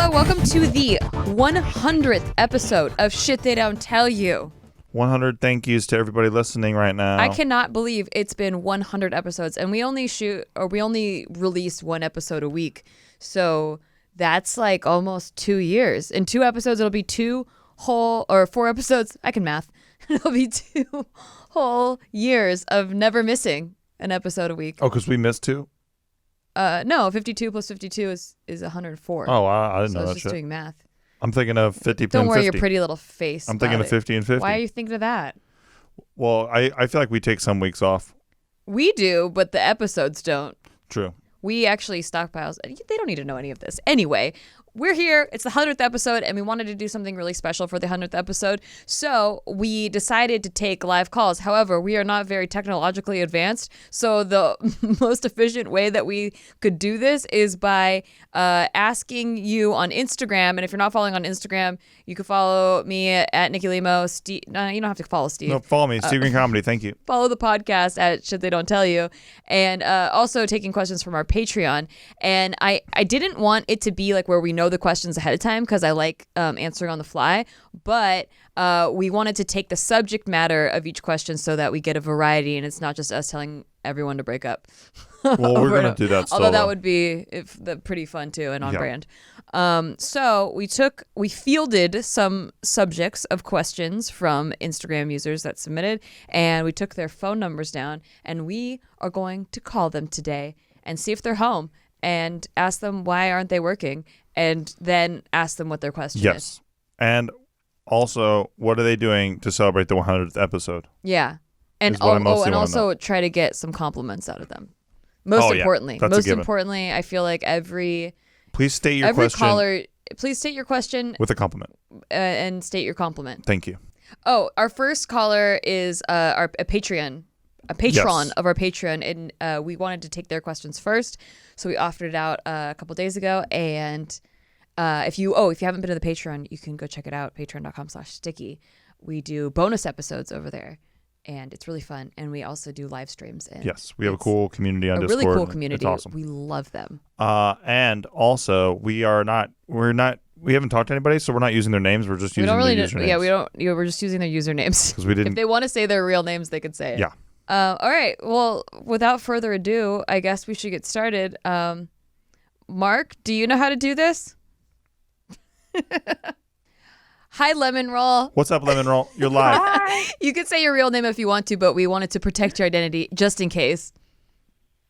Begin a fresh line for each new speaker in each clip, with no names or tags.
hello. Welcome to the 100th episode of Shit They Don't Tell You.
100 thank yous to everybody listening right now.
I cannot believe it's been 100 episodes, and we only release one episode a week. So that's like almost 2 years. In 2 episodes, it'll be 4 episodes. I can math. It'll be 2 whole years of never missing an episode a week.
Oh, because we missed 2?
No, 52 plus 52 is 104.
Oh, I didn't know
I
that
was just
shit.
doing math.
I'm thinking of 50
Don't
and
worry
50.
your pretty little face.
I'm thinking of 50 and 50.
Why are you thinking of that?
Well, I feel like we take some weeks off.
We do, but the episodes don't.
True.
We actually stockpiles. They don't need to know any of this. Anyway, we're here. It's the 100th episode, and we wanted to do something really special for the 100th episode. So we decided to take live calls. However, we are not very technologically advanced. So the most efficient way that we could do this is by asking you on Instagram. And if you're not following on Instagram, you can follow me at Nikki Limo. No, you don't have to follow Steve.
No, follow me. Steve Green Comedy. Thank you.
Follow the podcast at Shit They Don't Tell You. And also taking questions from our Patreon. And I didn't want it to be like where we know the questions ahead of time because I like answering on the fly. But we wanted to take the subject matter of each question so that we get a variety and it's not just us telling everyone to break up.
Well, we're going to do that still.
Although that would be pretty fun too and on brand. So we fielded some subjects of questions from Instagram users that submitted, and we took their phone numbers down, and we are going to call them today and see if they're home and ask them why aren't they working, and then ask them what their question is.
Yes. And also, what are they doing to celebrate the 100th episode?
Yeah. And also try to get some compliments out of them. Most importantly, I feel like
Please state your question.
Caller, please state your question
with a compliment.
And state your compliment.
Thank you.
Oh, our first caller is a patron of our Patreon, and we wanted to take their questions first, so we offered it out a couple days ago. And if you haven't been to the Patreon, you can go check it out. Patreon.com/sticky. We do bonus episodes over there. And it's really fun. And we also do live streams. And
yes, we have a cool community on Discord.
A really cool community.
It's awesome.
We love them.
And also, we haven't talked to anybody, so we're not using their names. We're just using their usernames.
Yeah, we're just using their usernames.
Because we didn't.
If they want to say their real names, they could say it.
Yeah.
All right. Well, without further ado, I guess we should get started. Mark, do you know how to do this? Hi, Lemon Roll.
What's up, Lemon Roll? You're live.
Hi.
You could say your real name if you want to, but we wanted to protect your identity just in case.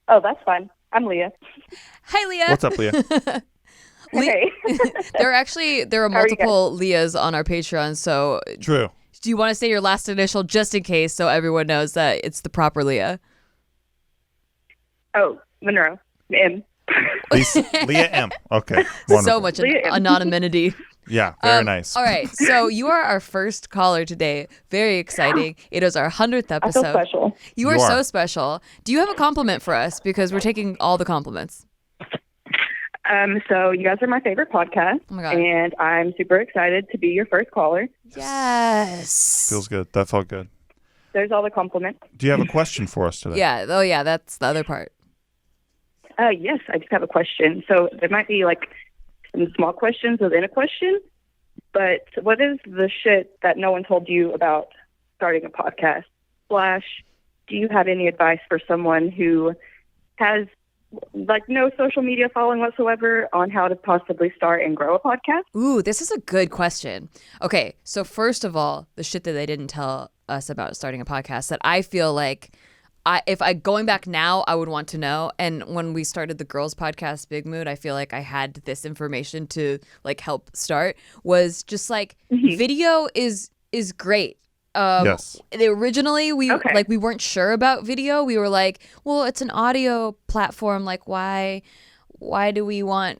Oh, that's fine. I'm Leah.
Hi, Leah.
What's up, Leah?
Hey.
There are multiple Leahs on our Patreon, so
True.
Do you want to say your last initial just in case so everyone knows that it's the proper Leah?
Oh, Monroe. M.
Leah M. Okay. Wonderful.
So much anonymity.
Yeah, very nice.
All right, so you are our first caller today. Very exciting. It is our 100th episode.
I feel special.
You are so special. Do you have a compliment for us? Because we're taking all the compliments.
So you guys are my favorite podcast.
Oh my God.
And I'm super excited to be your first caller.
Yes.
Feels good. That felt good.
There's all the compliments.
Do you have a question for us today?
Yeah. Oh, yeah. That's the other part.
Yes, I just have a question. So there might be like some small questions within a question, but what is the shit that no one told you about starting a podcast? / do you have any advice for someone who has like no social media following whatsoever on how to possibly start and grow a podcast?
Ooh, this is a good question. Okay, so first of all, the shit that they didn't tell us about starting a podcast that I feel like going back now, I would want to know. And when we started the girls podcast, Big Mood, I feel like I had this information to like help start. Was just like video is great.
Yes.
Originally, we weren't sure about video. We were like, well, it's an audio platform. Like, why do we want?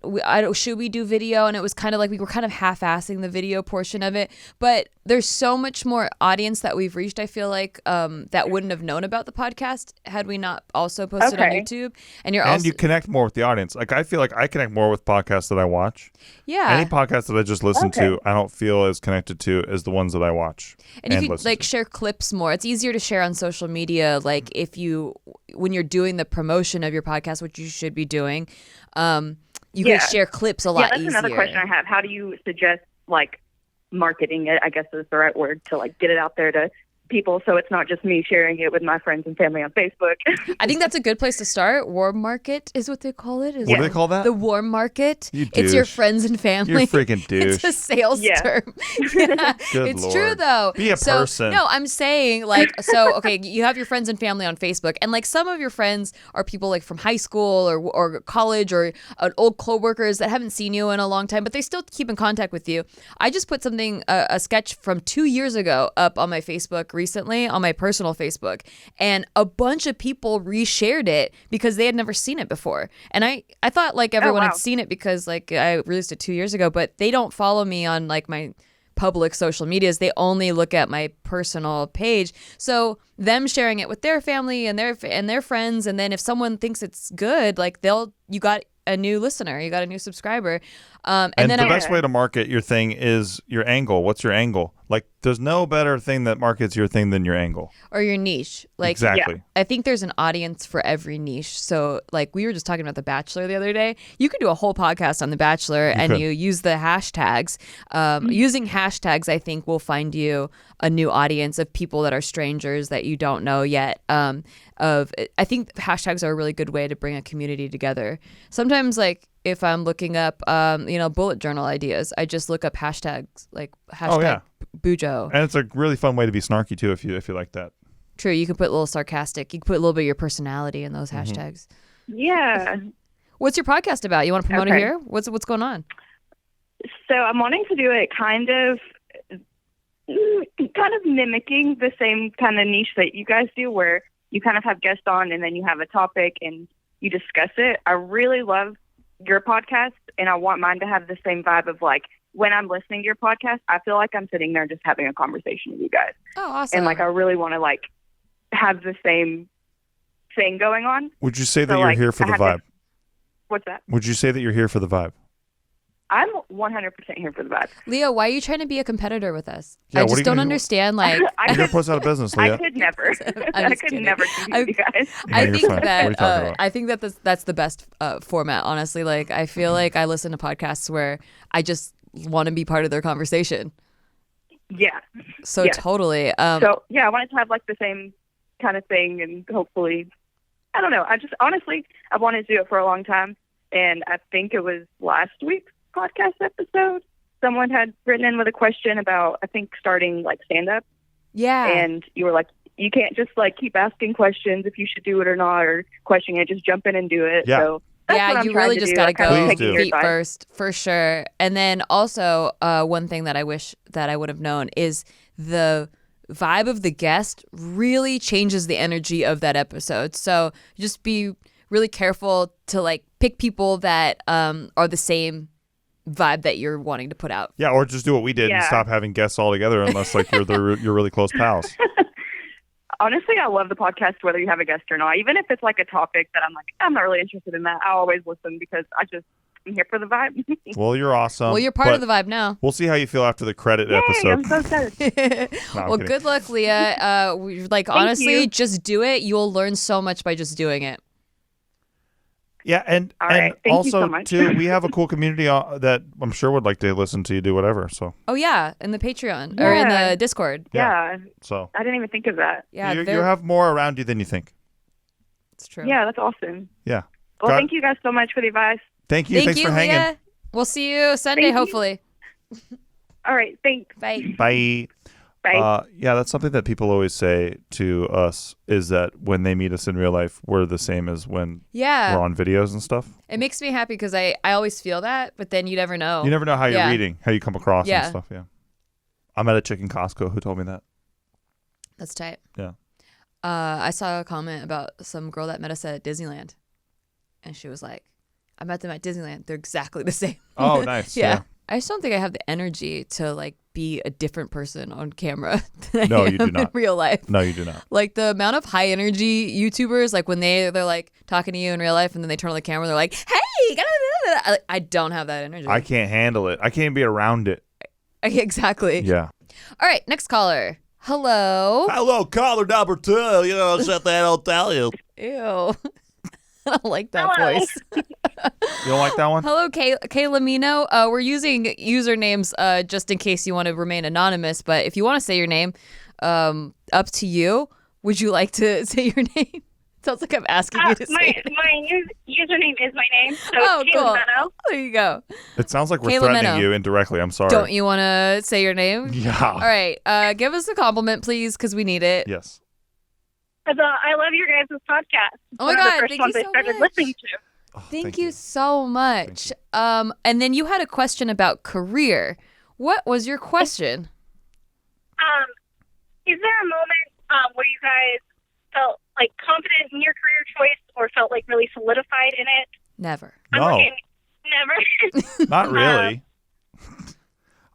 Should we do video? And it was kind of like we were kind of half-assing the video portion of it. But there's so much more audience that we've reached, I feel like, that wouldn't have known about the podcast had we not also posted on YouTube. And you
connect more with the audience. Like, I feel like I connect more with podcasts that I watch.
Yeah.
Any podcast that I just listen to, I don't feel as connected to as the ones that I watch.
And you could share clips more. It's easier to share on social media. Like when you're doing the promotion of your podcast, which you should be doing, you can share clips a lot
that's
easier.
Another question I have. How do you suggest like marketing it, I guess is the right word, to like get it out there to people so it's not just me sharing it with my friends and family on Facebook?
I think that's a good place to start. Warm market is what they call it.
What do they call that?
The warm market.
You
It's your
douche.
friends and family.
You're a freaking douche.
It's a sales term. Yeah.
Good
It's
Lord.
true though.
Be a person.
No, I'm saying like, so okay, you have your friends and family on Facebook, and like some of your friends are people like from high school or college or old coworkers that haven't seen you in a long time, but they still keep in contact with you. I just put something, a sketch from 2 years ago up on my Facebook recently, on my personal Facebook, and a bunch of people reshared it because they had never seen it before. And I thought like everyone had seen it because like I released it 2 years ago, but they don't follow me on like my public social medias. They only look at my personal page. So them sharing it with their family and their friends, and then if someone thinks it's good, like you got a new listener, you got a new subscriber. And then
the best way to market your thing is your angle. What's your angle? Like, there's no better thing that markets your thing than your angle.
Or your niche. Like,
exactly.
I think there's an audience for every niche. So, like, we were just talking about The Bachelor the other day. You could do a whole podcast on The Bachelor you use the hashtags. Using hashtags, I think, will find you a new audience of people that are strangers that you don't know yet. I think hashtags are a really good way to bring a community together. Sometimes, like, if I'm looking up, bullet journal ideas, I just look up hashtags, like hashtag Bujo.
And it's a really fun way to be snarky too, if you like that.
True, you can put a little sarcastic. You can put a little bit of your personality in those hashtags.
Yeah.
What's your podcast about? You want to promote it here? What's going on?
So I'm wanting to do it kind of mimicking the same kind of niche that you guys do, where you kind of have guests on and then you have a topic and you discuss it. I really love your podcast, and I want mine to have the same vibe of like, when I'm listening to your podcast, I feel like I'm sitting there just having a conversation with you guys.
Oh, awesome.
And like, I really want to like have the same thing going on.
Would you say that you're here for the vibe?
What's that?
Would you say that you're here for the vibe?
I'm 100% here for the vibe.
Leo, why are you trying to be a competitor with us?
Yeah,
I just don't understand. Like,
you're gonna put us out of business, Leah.
I could never. I could never compete with you guys.
I think that that's the best format. Honestly, like I feel like I listen to podcasts where I just want to be part of their conversation.
Yeah.
So totally.
I wanted to have like the same kind of thing, and hopefully, I don't know. I wanted to do it for a long time, and I think it was last week's podcast episode, someone had written in with a question about, I think, starting like stand-up.
Yeah.
And you were like, you can't just like keep asking questions if you should do it or not, or questioning it, just jump in and do it.
Yeah.
So that's what I'm
you really just got to go feet
advice.
first, for sure. And then also one thing that I wish that I would have known is the vibe of the guest really changes the energy of that episode. So just be really careful to like pick people that are the same vibe that you're wanting to put out.
Yeah, or just do what we did and stop having guests altogether, unless like you're really close pals.
Honestly, I love the podcast whether you have a guest or not. Even if it's like a topic that I'm like, I'm not really interested in that, I always listen because I'm here for the vibe.
Well, you're awesome.
Well, you're part of the vibe now.
We'll see how you feel after the credit episode.
I'm so excited.
Well, good luck, Leah. Honestly, just do it. You'll learn so much by just doing it.
Yeah, and
Thank you
also
so much.
too, we have a cool community that I'm sure would like to listen to you do whatever. So.
Oh yeah, in the Patreon or in the Discord.
Yeah.
So.
I didn't even think of that.
Yeah,
you have more around you than you think.
It's true.
Yeah, that's awesome.
Yeah.
Well, thank you guys so much for the advice.
Thank you. Thanks for hanging.
Leah. We'll see you Sunday, hopefully.
All right. Thanks.
Bye.
Bye.
Bye.
Yeah, that's something that people always say to us, is that when they meet us in real life, we're the same as when we're on videos and stuff.
It makes me happy because I always feel that, but then you never know.
You never know how you're reading, how you come across and stuff. Yeah. I met a chick in Costco who told me that.
That's tight.
Yeah.
I saw a comment about some girl that met us at Disneyland, and she was like, I met them at Disneyland. They're exactly the same.
Oh, nice.
Yeah. I just don't think I have the energy to like be a different person on camera than I am in real life.
No, you do not.
Like the amount of high energy YouTubers, like when they're like talking to you in real life and then they turn on the camera, they're like, hey, I don't have that energy.
I can't handle it. I can't be around it.
Exactly.
Yeah.
All right, next caller. Hello.
Hello, caller number 2. You know, shut that, I'll tell you.
Ew. I don't like that voice.
You don't like that one?
Hello, Kay Limo. We're using usernames just in case you want to remain anonymous. But if you want to say your name, up to you. Would you like to say your name? Sounds like I'm asking you to say it.
My username is my name. So
oh, cool.
Limo.
There you go.
It sounds like we're threatening you indirectly. I'm sorry.
Don't you want to say your name?
Yeah.
All right. Give us a compliment, please, because we need it.
Yes.
I love your guys' podcast.
Oh my God,
the first ones I started listening to.
Oh,
thank you so much. And then you had a question about career. What was your question?
Is there a moment where you guys felt like confident in your career choice or felt like really solidified in it?
Never.
No.
Never.
Not really.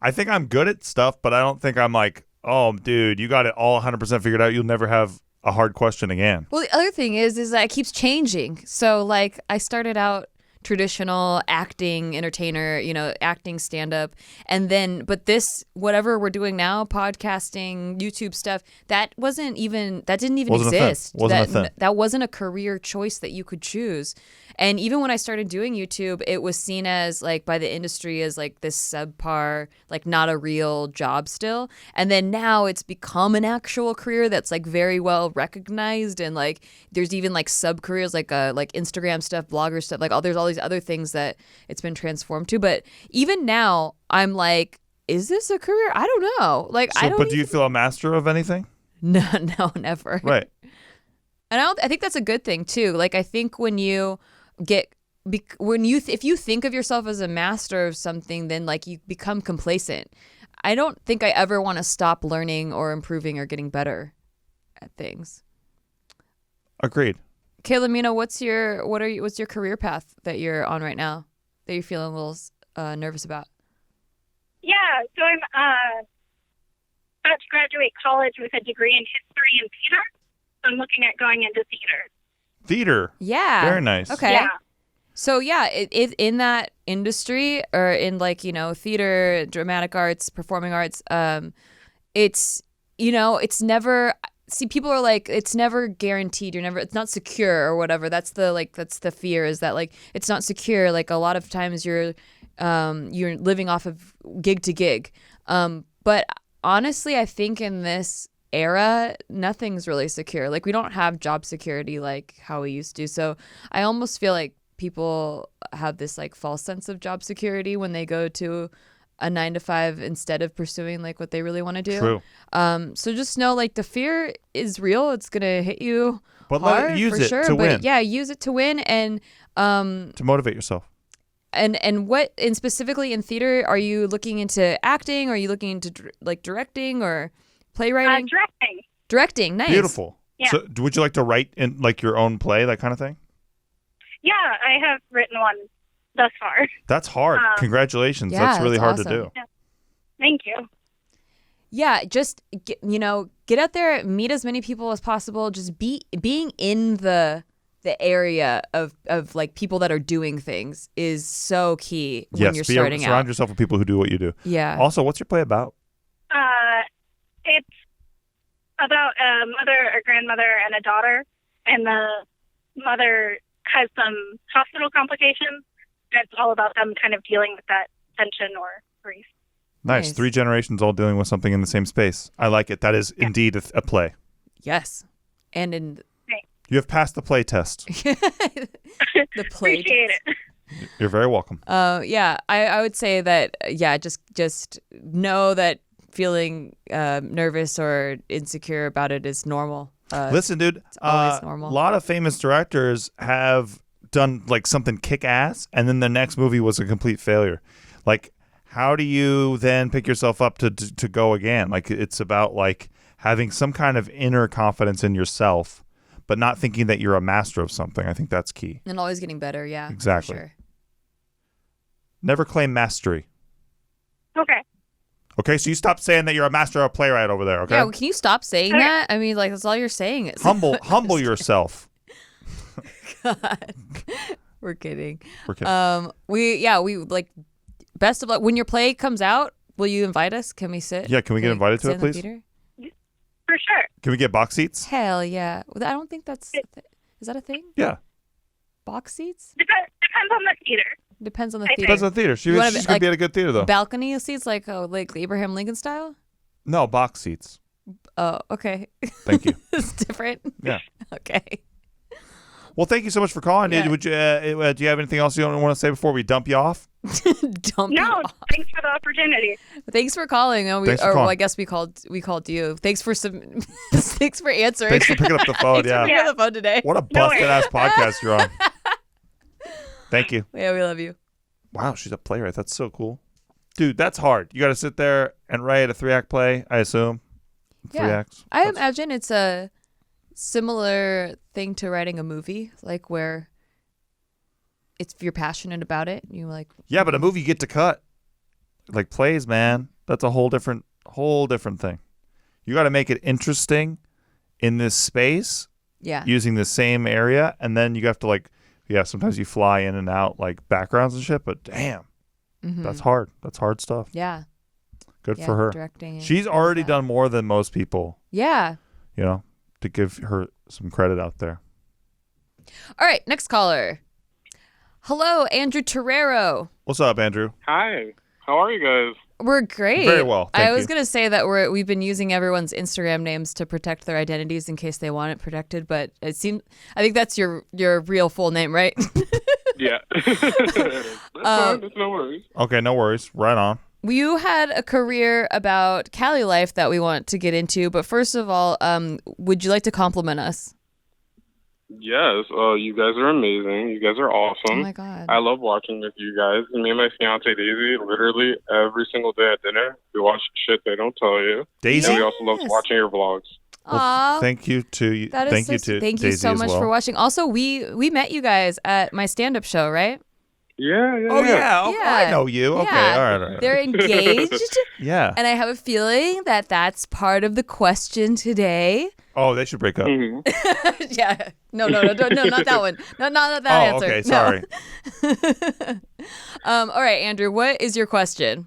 I think I'm good at stuff, but I don't think I'm like, oh, dude, you got it all 100% figured out. You'll never have a hard question again.
Well, the other thing is that it keeps changing. So, like, I started out traditional acting entertainer, acting stand-up, and then but this whatever we're doing now, podcasting, YouTube stuff, that didn't even exist. That wasn't a career choice that you could choose. And even when I started doing YouTube, it was seen as like by the industry as like this subpar, like not a real job still. And then now it's become an actual career that's like very well recognized, and like there's even like sub careers like Instagram stuff, blogger stuff, like there's all these other things that it's been transformed to. But even now, I'm like, is this a career? I don't know. Like,
so, but do you feel a master of anything?
No, never.
Right.
And I think that's a good thing too. Like, I think when you if you think of yourself as a master of something, then like you become complacent. I don't think I ever want to stop learning or improving or getting better at things.
Agreed.
Kay Limo, what's your career path that you're on right now that you're feeling a little nervous about?
Yeah, so I'm about to graduate college with a degree in history and theater. So I'm looking at going into theater.
Theater.
Yeah.
Very nice.
Okay.
Yeah.
So yeah, it in that industry or in like, theater, dramatic arts, performing arts, it's never, see, people are like, it's never guaranteed. It's not secure or whatever. That's the fear, is that like, it's not secure. Like a lot of times you're living off of gig to gig. But honestly, I think in this era, nothing's really secure. Like we don't have job security like how we used to. So I almost feel like people have this like false sense of job security when they go to a 9-to-5 instead of pursuing like what they really want to do.
True.
So just know like the fear is real. It's gonna hit you
but
hard
use
for
it
sure.
to
but
win.
yeah, use it to win and
to motivate yourself.
And what in specifically in theater, are you looking into acting? Are you looking into like directing or playwriting? Directing, nice.
Beautiful.
Yeah.
So would you like to write in like your own play, that kind of thing?
Yeah, I have written one thus far.
That's hard. Congratulations.
Yeah,
that's really hard
awesome.
to do.
Yeah. Thank you.
Yeah, just get out there, meet as many people as possible. Just being in the area of like people that are doing things is so key when you're starting out.
Surround yourself with people who do what you do.
Yeah.
Also, what's your play about?
It's about a mother, a grandmother, and a daughter, and the mother has some hospital complications. And it's all about them kind of dealing with that tension or grief.
Nice. 3 generations all dealing with something in the same space. I like it. That is indeed a play.
Yes. And in
you have passed the play test.
the play
Appreciate
test.
it.
You're very welcome.
Yeah, I would say that, just know that feeling nervous or insecure about it is normal.
Listen, dude,
it's always normal.
A lot of famous directors have done like something kick-ass, and then the next movie was a complete failure. Like, how do you then pick yourself up to go again? Like, it's about like having some kind of inner confidence in yourself, but not thinking that you're a master of something. I think that's key.
And always getting better, yeah.
Exactly.
For sure.
Never claim mastery.
Okay.
Okay, so you stop saying that you're a master or a playwright over there, okay?
Yeah, can you stop saying that? I mean, like, that's all you're saying.
Humble yourself.
God. We're kidding.
We're kidding.
We like, best of luck. When your play comes out, will you invite us? Can we sit?
Yeah, can we get invited to it, please?
For sure.
Can we get box seats?
Hell yeah. I don't think that's... Is that a thing?
Yeah.
Box seats?
Depends on the
Depends on the
I
theater.
Depends on the theater.
You wanna
She's
be-
gonna
like,
be at a good theater though.
Balcony seats, like Abraham Lincoln style.
No, box seats.
Oh, okay.
Thank you.
It's different.
Yeah.
Okay.
Well, thank you so much for calling.
Yeah.
Would you, do you have anything else you want to say before we dump you off?
Dump you
No,
off.
thanks for the opportunity.
Thanks for calling. Oh,
Thanks for calling.
Well, I guess we called you. Thanks for thanks for answering.
Thanks for picking up the phone.
Thanks for picking
Yeah.
up the phone today.
What a busted ass podcast you're on. Thank you.
Yeah, we love you.
Wow, she's a playwright. That's so cool. Dude, that's hard. You got to sit there and write a 3-act play, I assume. 3 acts.
I imagine it's a similar thing to writing a movie, like where it's if you're passionate about it, you like.
Yeah, but a movie you get to cut. Like plays, man. That's a whole different thing. You got to make it interesting in this space
Yeah.
using the same area, and then you have to sometimes you fly in and out like backgrounds and shit, but damn.
Mhm.
That's hard. That's hard stuff.
Yeah.
Good
Yeah,
for her.
Directing. and
She's
all of
already
that.
done more than most people,
Yeah.
to give her some credit out there.
All right. Next caller. Hello, Andrew Torrero.
What's up, Andrew?
Hi. How are you guys?
We're great.
Very well,
I
thank
was
you.
gonna say that we've been using everyone's Instagram names to protect their identities in case they want it protected, but I think that's your real full name, right?
Yeah. That's fine. That's no worries.
Okay, no worries. Right on.
You had a career about Cali life that we want to get into, but first of all, would you like to compliment us?
Yes. You guys are amazing. You guys are awesome.
Oh my God.
I love watching with you guys. Me and my fiance Daisy, literally every single day at dinner, we watch shit they don't tell you.
Daisy?
And we also love
Yes.
watching your vlogs.
Aw.
Thank you to you.
That is
Thank
so
you
sweet.
to
Thank you
Daisy
so
as
much
well.
for watching. Also, we met you guys at my stand-up show, right?
Yeah.
Oh yeah. Okay,
Yeah.
I know you. Okay.
Yeah.
All right.
They're engaged,
Yeah.
and I have a feeling that that's part of the question today.
Oh, they should break up.
Mhm.
Yeah. No, not that one. No, not that
Oh,
answer.
okay.
No.
Sorry.
All right, Andrew, what is your question?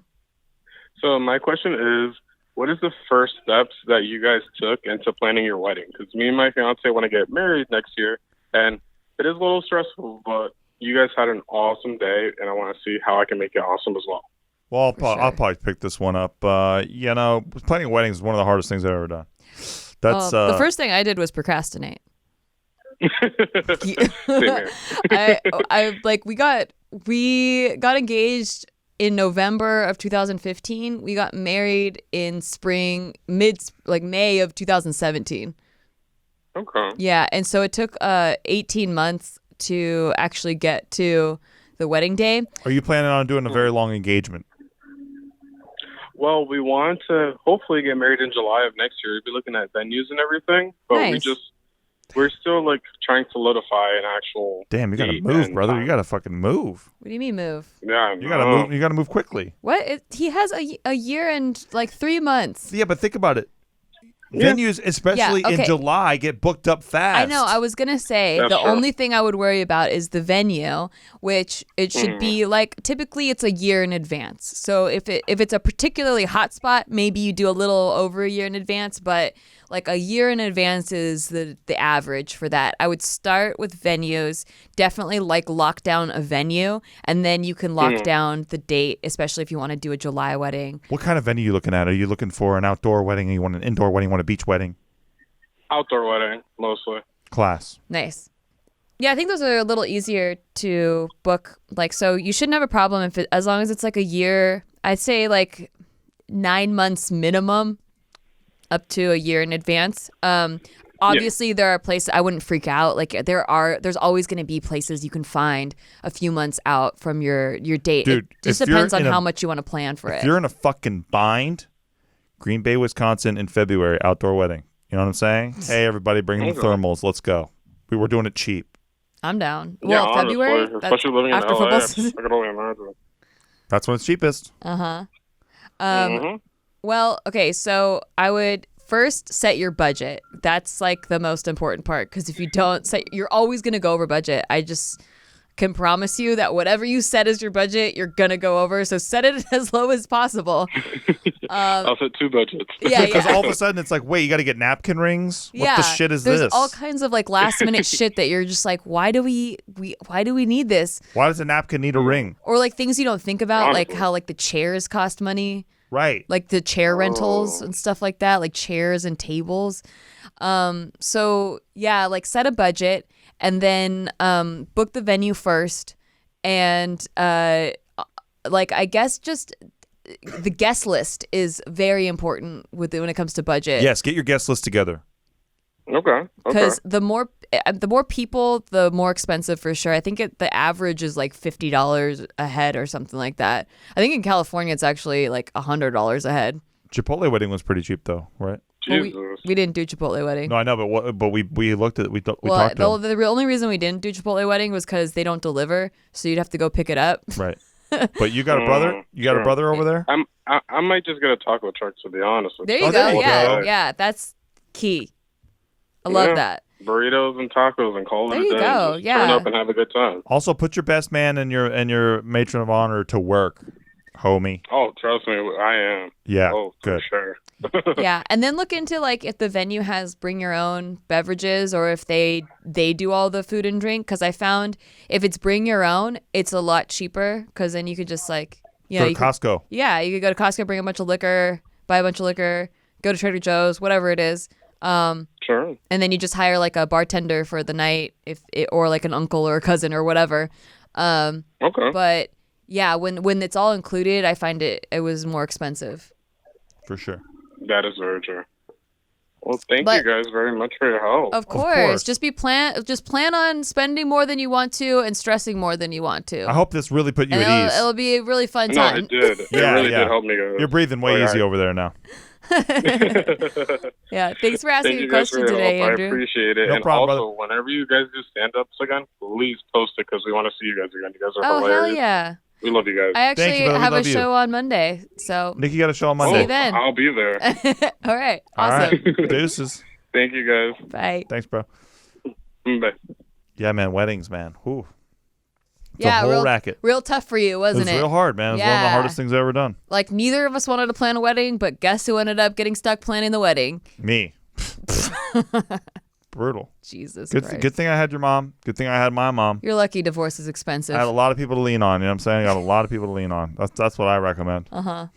So my question is, what is the first steps that you guys took into planning your wedding? Because me and my fiance want to get married next year, and it is a little stressful, but you guys had an awesome day, and I want to see how I can make it awesome as well.
Well,
For
I'll
sure.
probably pick this one up. Planning weddings is one of the hardest things I've ever done. That's
The first thing I did was procrastinate.
Same here.
We got engaged in November of 2015. We got married in May of 2017.
Okay.
Yeah, and so it took 18 months to actually get to the wedding day.
Are you planning on doing a very long engagement?
Well, we want to hopefully get married in July of next year. We'll be looking at venues and everything, but
Nice.
we're still like trying to solidify an actual.
Damn, you gotta
date
move,
and
brother.
time.
You gotta fucking move.
What do you mean move?
Yeah,
You gotta move. You gotta move quickly.
What? He has a year and like 3 months.
Yeah, but think about it.
Yeah.
Venues, especially
okay.
in July, get booked up fast.
I know. I was gonna say
That's
the
true.
only thing I would worry about is the venue, which it should be like typically it's a year in advance. So if it's a particularly hot spot, maybe you do a little over a year in advance, but like a year in advance is the average for that. I would start with venues, definitely like lock down a venue, and then you can lock down the date, especially if you want to do a July wedding.
What kind of venue are you looking at? Are you looking for an outdoor wedding? You want an indoor wedding? You want a beach wedding?
Outdoor wedding mostly.
Class.
Nice. Yeah, I think those are a little easier to book. Like, so you shouldn't have a problem as long as it's like a year. I'd say like 9 months minimum, up to a year in advance. Obviously, there are places I wouldn't freak out. Like there's always going to be places you can find a few months out from your date.
Dude,
it just
if you're
depends on
in a-
how much you want to plan for
If
it.
you're in a fucking bind, Green Bay, Wisconsin in February, outdoor wedding. You know what I'm saying? Hey, everybody, bring the
Okay.
thermals. Let's go. We were doing it cheap.
I'm down.
Yeah,
Well,
honestly,
February, that's
especially living in
after
LA,
football
I
season.
can only imagine.
That's when it's cheapest.
Uh-huh.
Mhm.
Well, okay, so I would first set your budget. That's like the most important part because if you don't set, you're always going to go over budget. I can promise you that whatever you set as your budget, you're gonna go over. So set it as low as possible.
I'll set 2 budgets.
Yeah,
Because
yeah.
all of a sudden it's like, wait, you got to get napkin rings? What the shit is
There's
this?
all kinds of like last minute shit that you're just like, why do we need this?
Why does a napkin need a ring?
Or like things you don't think about,
Honestly.
like how like the chairs cost money,
Right.
like the chair rentals and stuff like that, like chairs and tables. So yeah, like set a budget and then book the venue first, and like I guess just the guest list is very important when it comes to budget.
Yes, get your guest list together.
Okay.
Because the more people, the more expensive for sure. I think the average is like $50 a head or something like that. I think in California it's actually like $100 a head.
Chipotle wedding was pretty cheap though, right?
Well,
Jesus.
we didn't do Chipotle wedding.
No, I know, but we looked at we talked
Well,
to them.
the only reason we didn't do Chipotle wedding was because they don't deliver, so you'd have to go pick it up.
Right. But you got a brother? You got a
Sure.
brother over there?
I might just get a taco truck, to be honest with
There
you.
you
Oh, there
go.
you
Yeah,
go.
yeah, that's key. I love
Yeah.
that.
Burritos and tacos and call it
There
a
you
day.
go,
Just
yeah.
turn up and have a good time.
Also, put your best man and your matron of honor to work, homie.
Oh, trust me, I am.
Yeah,
Oh, for
good.
sure.
Yeah, and then look into like if the venue has bring your own beverages or if they do all the food and drink. Because I found if it's bring your own, it's a lot cheaper. Because then you could just like
Go to
you could,
Costco.
yeah, you could go to Costco, bring a bunch of liquor, buy a bunch of liquor, go to Trader Joe's, whatever it is.
Sure.
And then you just hire like a bartender for the night, or like an uncle or a cousin or whatever.
Okay.
But yeah, when it's all included, I find it was more expensive.
For sure.
That is very true. Well, thank
But-
you guys very much for your help.
Of course,
course.
just plan on spending more than you want to and stressing more than you want to.
I hope this really put you
and
at ease.
it'll be a really fun
No,
time.
it did. It
Yeah,
really
yeah.
did help me, guys.
You're breathing way
Like,
easy
I-
over there now.
Yeah, thanks for asking
Thank
a
you guys
question
for your
today,
help.
Andrew.
I appreciate it.
No
and
problem,
also, whenever you guys do stand-ups again, please post it because we want to see you guys again. You guys are
Oh
hilarious.
hell yeah!
We love you guys.
I actually
you, brother. We
have a
love you.
show on Monday, so
Nikki got a show on
See
Monday.
you then.
I'll be there.
all right,
All
awesome.
right. Deuces.
Thank you guys.
Bye.
Thanks, bro.
Bye.
Yeah, man, weddings, man. Whew. It's
Yeah,
a whole
real
racket.
real tough for you,
It
wasn't
was real hard, man. It was one of the
Yeah.
hardest things I've ever done.
Like neither of us wanted to plan a wedding, but guess who ended up getting stuck planning the wedding?
Me. Brutal.
Jesus
Good,
Christ.
good thing I had your mom. Good thing I had my mom.
You're lucky divorce is expensive.
I had a lot of people to lean on. You know what I'm saying? I got a lot of people to lean on. That's what I recommend.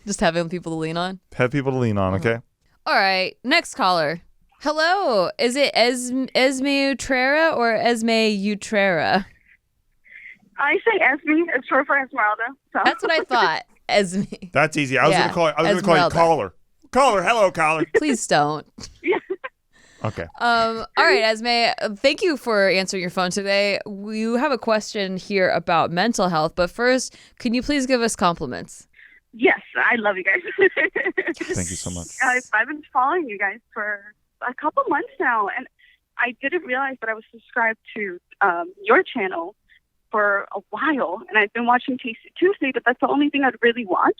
Just having people to lean on.
Have people to lean on, okay?
All right, next caller. Hello, is it Esme Utrera or Esme Utrera?
I say Esme. It's short for Esmeralda. So.
That's what I thought. Esme.
That's easy. I was
Yeah,
gonna call you
Esmeralda.
caller. Caller, hello, caller.
Please don't.
Okay.
All right, Esme, thank you for answering your phone today. You have a question here about mental health, but first, can you please give us compliments?
Yes, I love you guys.
Thank you so much.
I've been following you guys for a couple months now, and I didn't realize that I was subscribed to your channel for a while, and I've been watching Tasty Tuesday, but that's the only thing I'd really watch.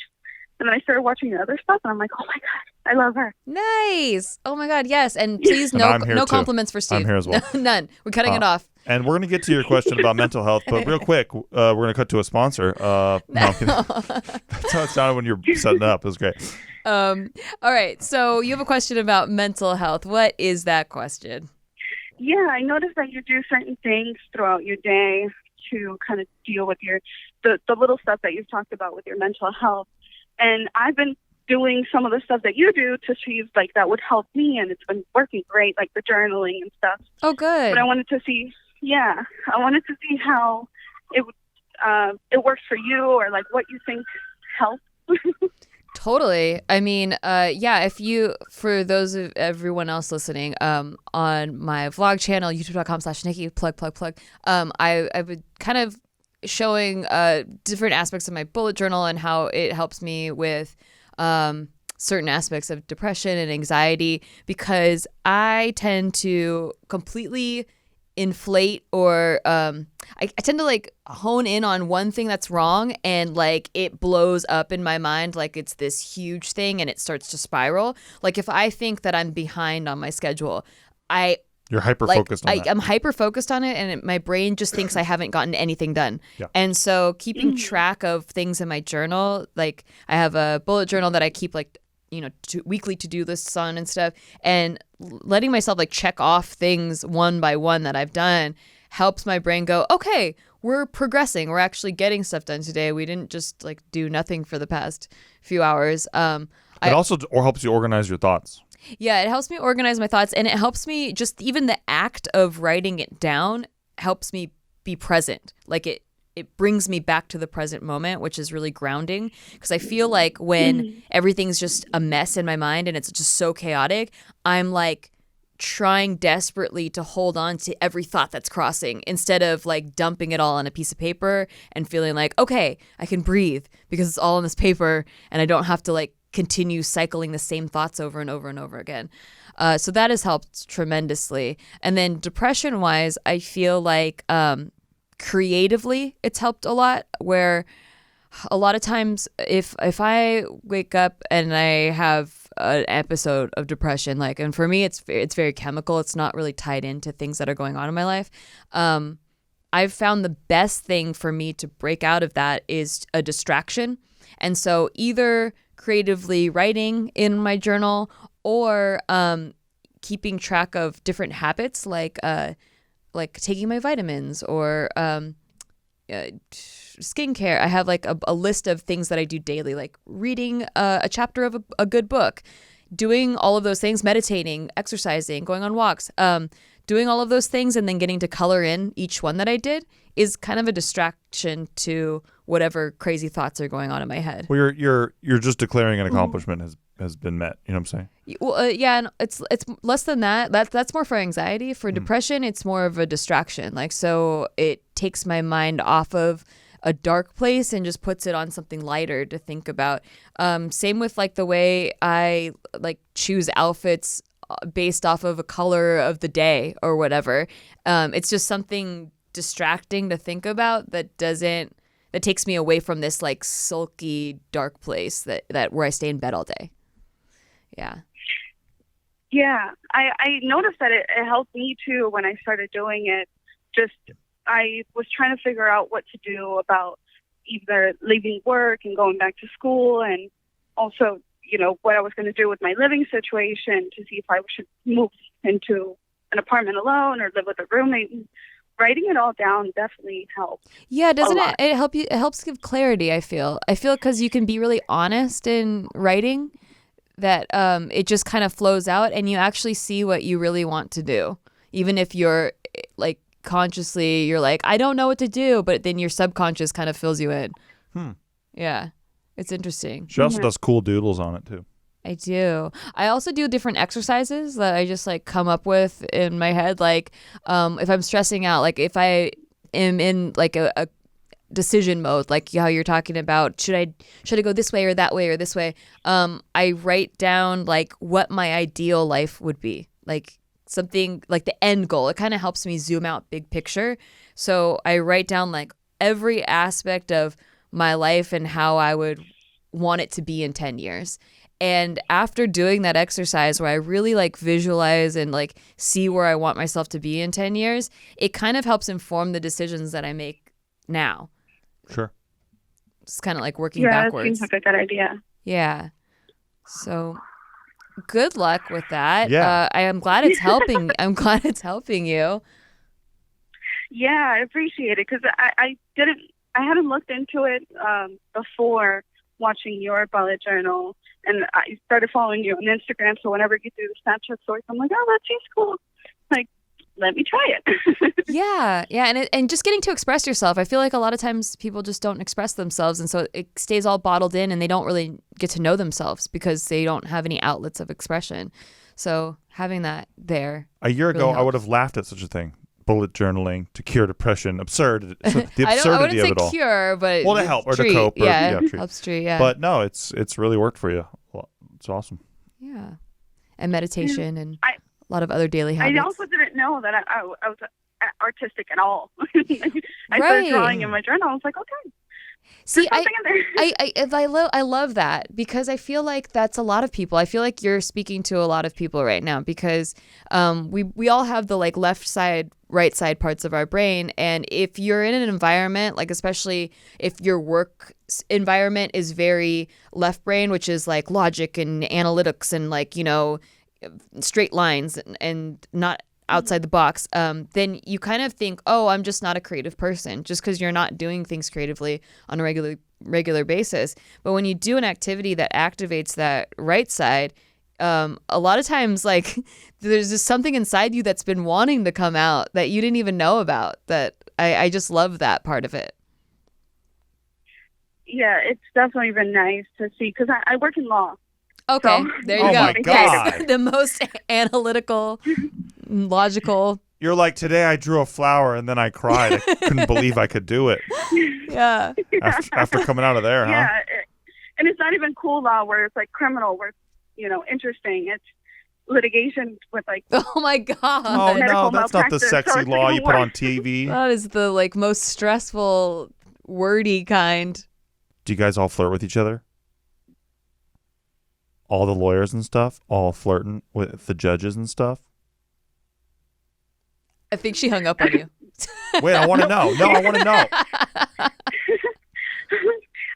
And then I started watching your other stuff, and I'm like, oh my God, I love her.
Nice. Oh my God, yes. And please,
And
no,
I'm here
no
too.
how for Steve.
I'm here as well.
None. We're cutting it off.
And we're gonna get to your question about mental health, but real quick, we're gonna cut to a sponsor. No, I'm kidding. That's how it sounded when you were setting it up. It was great.
All right. So you have a question about mental health. What is that question?
Yeah, I noticed that you do certain things throughout your day to kind of deal with the little stuff that you've talked about with your mental health. And I've been doing some of the stuff that you do to see if like that would help me, and it's been working great, like the journaling and stuff.
Oh, good.
But I wanted to see how it works for you, or like what you think helps.
Totally. I mean, yeah, for those of everyone else listening, on my vlog channel, youtube.com/Nikki, plug, I would kind of showing different aspects of my bullet journal and how it helps me with certain aspects of depression and anxiety, because I tend to completely inflate or I tend to like hone in on one thing that's wrong, and like it blows up in my mind like it's this huge thing, and it starts to spiral. Like if I think that I'm behind on my schedule, I
You're hyper focused on that.
I'm hyper focused on it, and my brain just thinks I haven't gotten anything done.
Yeah.
And so keeping track of things in my journal, like I have a bullet journal that I keep like, weekly to-do lists on and stuff, and letting myself like check off things one by one that I've done helps my brain go, okay, we're progressing. We're actually getting stuff done today. We didn't just like do nothing for the past few hours.
It also helps you organize your thoughts.
Yeah, it helps me organize my thoughts, and it helps me just even the act of writing it down helps me be present. Like it brings me back to the present moment, which is really grounding, because I feel like when everything's just a mess in my mind and it's just so chaotic, I'm like trying desperately to hold on to every thought that's crossing instead of like dumping it all on a piece of paper and feeling like, okay, I can breathe because it's all on this paper and I don't have to like continue cycling the same thoughts over and over and over again. So that has helped tremendously. And then depression wise, I feel like creatively it's helped a lot, where a lot of times if I wake up and I have an episode of depression, like, and for me it's very chemical, it's not really tied into things that are going on in my life, I've found the best thing for me to break out of that is a distraction. And so either creatively writing in my journal or keeping track of different habits, like taking my vitamins or skincare. I have like a list of things that I do daily, like reading a chapter of a good book, doing all of those things, meditating, exercising, going on walks, doing all of those things, and then getting to color in each one that I did is kind of a distraction to whatever crazy thoughts are going on in my head.
Well, you're just declaring an accomplishment has been met. You know what I'm saying?
Well, yeah, and it's less than that. That's more for anxiety. For depression, it's more of a distraction. Like, so it takes my mind off of a dark place and just puts it on something lighter to think about. Same with like the way I like choose outfits based off of a color of the day or whatever. It's just something distracting to think about that takes me away from this like sulky dark place that where I stay in bed all day. Yeah.
Yeah, I noticed that it helped me too when I started doing it. Just I was trying to figure out what to do about either leaving work and going back to school, and also, what I was going to do with my living situation, to see if I should move into an apartment alone or live with a roommate. Writing it all down definitely helps.
Yeah, doesn't it? It helps give clarity. I feel because you can be really honest in writing, that it just kind of flows out and you actually see what you really want to do, even if you're like consciously you're like, I don't know what to do, but then your subconscious kind of fills you in. Yeah, it's interesting.
She also does cool doodles on it too.
I do. I also do different exercises that I just like come up with in my head. Like if I'm stressing out, like if I am in like a decision mode, like how you're talking about, should I go this way or that way or this way? I write down like what my ideal life would be, like something like the end goal. It kind of helps me zoom out big picture. So I write down like every aspect of my life and how I would want it to be in 10 years. And after doing that exercise where I really like visualize and like see where I want myself to be in 10 years, it kind of helps inform the decisions that I make now.
Sure.
It's kind of like working backwards.
Yeah, that seems like a good idea.
Yeah. So good luck with that.
Yeah.
I am glad it's helping. I'm glad it's helping you.
Yeah, I appreciate it, because I hadn't looked into it before watching your bullet journal, and I started following you on Instagram. So whenever you do the Snapchat stories, I'm like, oh, that seems cool. Like, let me try it.
Yeah, and just getting to express yourself. I feel like a lot of times people just don't express themselves, and so it stays all bottled in, and they don't really get to know themselves because they don't have any outlets of expression. So having that there.
A year ago,
really
I
helps.
would have laughed at such a thing. Bullet journaling to cure depression. Absurd. The
I
absurdity
wouldn't
of it all.
say cure, but
Well, to help or to
treat.
cope. Or,
Yeah,
treat.
helps treat. Yeah,
But no, it's really worked for you. Well, it's awesome.
yeah, and meditation and
I-
a lot of other daily habits.
I also didn't know that I was artistic at all. I
Right.
started drawing in my journal. I was like, okay,
See,
There's something in there.
I love that because I feel like that's a lot of people. I feel like you're speaking to a lot of people right now because we all have the like left side, right side parts of our brain, and if you're in an environment like especially if your work environment is very left brain, which is like logic and analytics and like straight lines and not outside the box, then you kind of think, oh, I'm just not a creative person just because you're not doing things creatively on a regular basis. But when you do an activity that activates that right side, a lot of times like there's just something inside you that's been wanting to come out that you didn't even know about. That I just love that part of it.
Yeah, it's definitely been nice to see because I work in law.
Okay,
So-
there you
Oh
go.
my God.
Yes, the most analytical, logical.
You're like, today I drew a flower and then I cried. I couldn't believe I could do it
Yeah.
after coming out of there, huh?
Yeah, and it's not even cool law where it's like criminal, where it's interesting. It's litigation with like
Oh my God.
Oh, no,
medical
that's not the
malpractice, so
sexy
it's
law
even
you put on
worse.
TV.
That is the like most stressful, wordy kind.
Do you guys all flirt with each other? All the lawyers and stuff, all flirting with the judges and stuff?
I think she hung up on you.
Wait, I want to know. No, I want to know.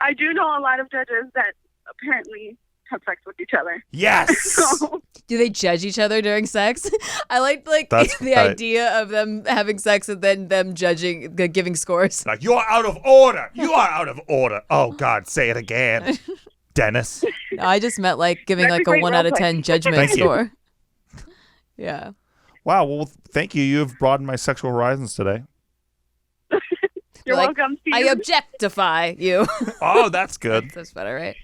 I do know a lot of judges that apparently have sex with each other.
Yes.
So
Do they judge each other during sex? I like
That's
the
right.
idea of them having sex and then them judging, giving scores.
Like, you're out of order. You are out of order. Oh, God, say it again. Dennis.
No, I just meant like giving
That's a
like a
great
1 out of
roleplay.
10 judgment
Thank you.
score. Yeah.
Wow, well, thank you. You've broadened my sexual horizons today.
you're
Like,
welcome, Steve.
I objectify you.
Oh, that's good.
That's better, right?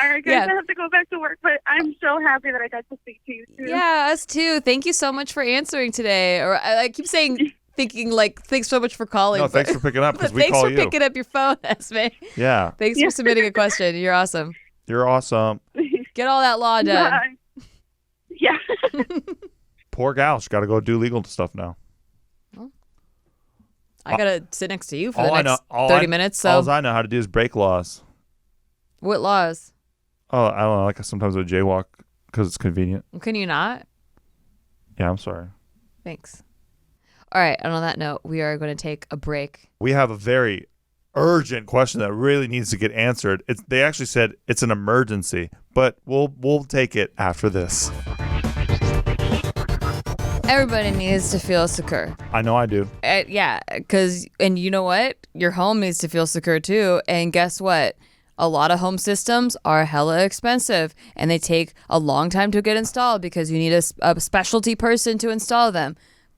All right, guys,
Yeah.
I have to go back to work, but I'm so happy that I got to speak to you too.
Yeah, us too. Thank you so much for answering today. Or I keep saying, thinking like, thanks so much for calling.
No,
but-
thanks for picking up because
but
we
thanks
call
for
you.
picking up your phone, Esme.
Yeah,
Thanks for submitting a question. You're awesome.
you're awesome.
Get all that law done.
Bye. Yeah.
Poor gal. She's got to go do legal stuff now.
I gotta sit next to you for
All
the
I know,
next
all
30
I-
minutes. So,
All I know how to do is break laws.
what laws?
Oh, I don't know. Like sometimes I jaywalk because it's convenient.
Can you not?
Yeah, I'm sorry.
Thanks. All right. And on that note, we are going to take a break.
We have a very urgent question that really needs to get answered. They actually said it's an emergency, but we'll take it after this.
Everybody needs to feel secure.
I know I do.
Yeah, and you know what? Your home needs to feel secure too. And guess what? A lot of home systems are hella expensive and they take a long time to get installed because you need a specialty person to install them.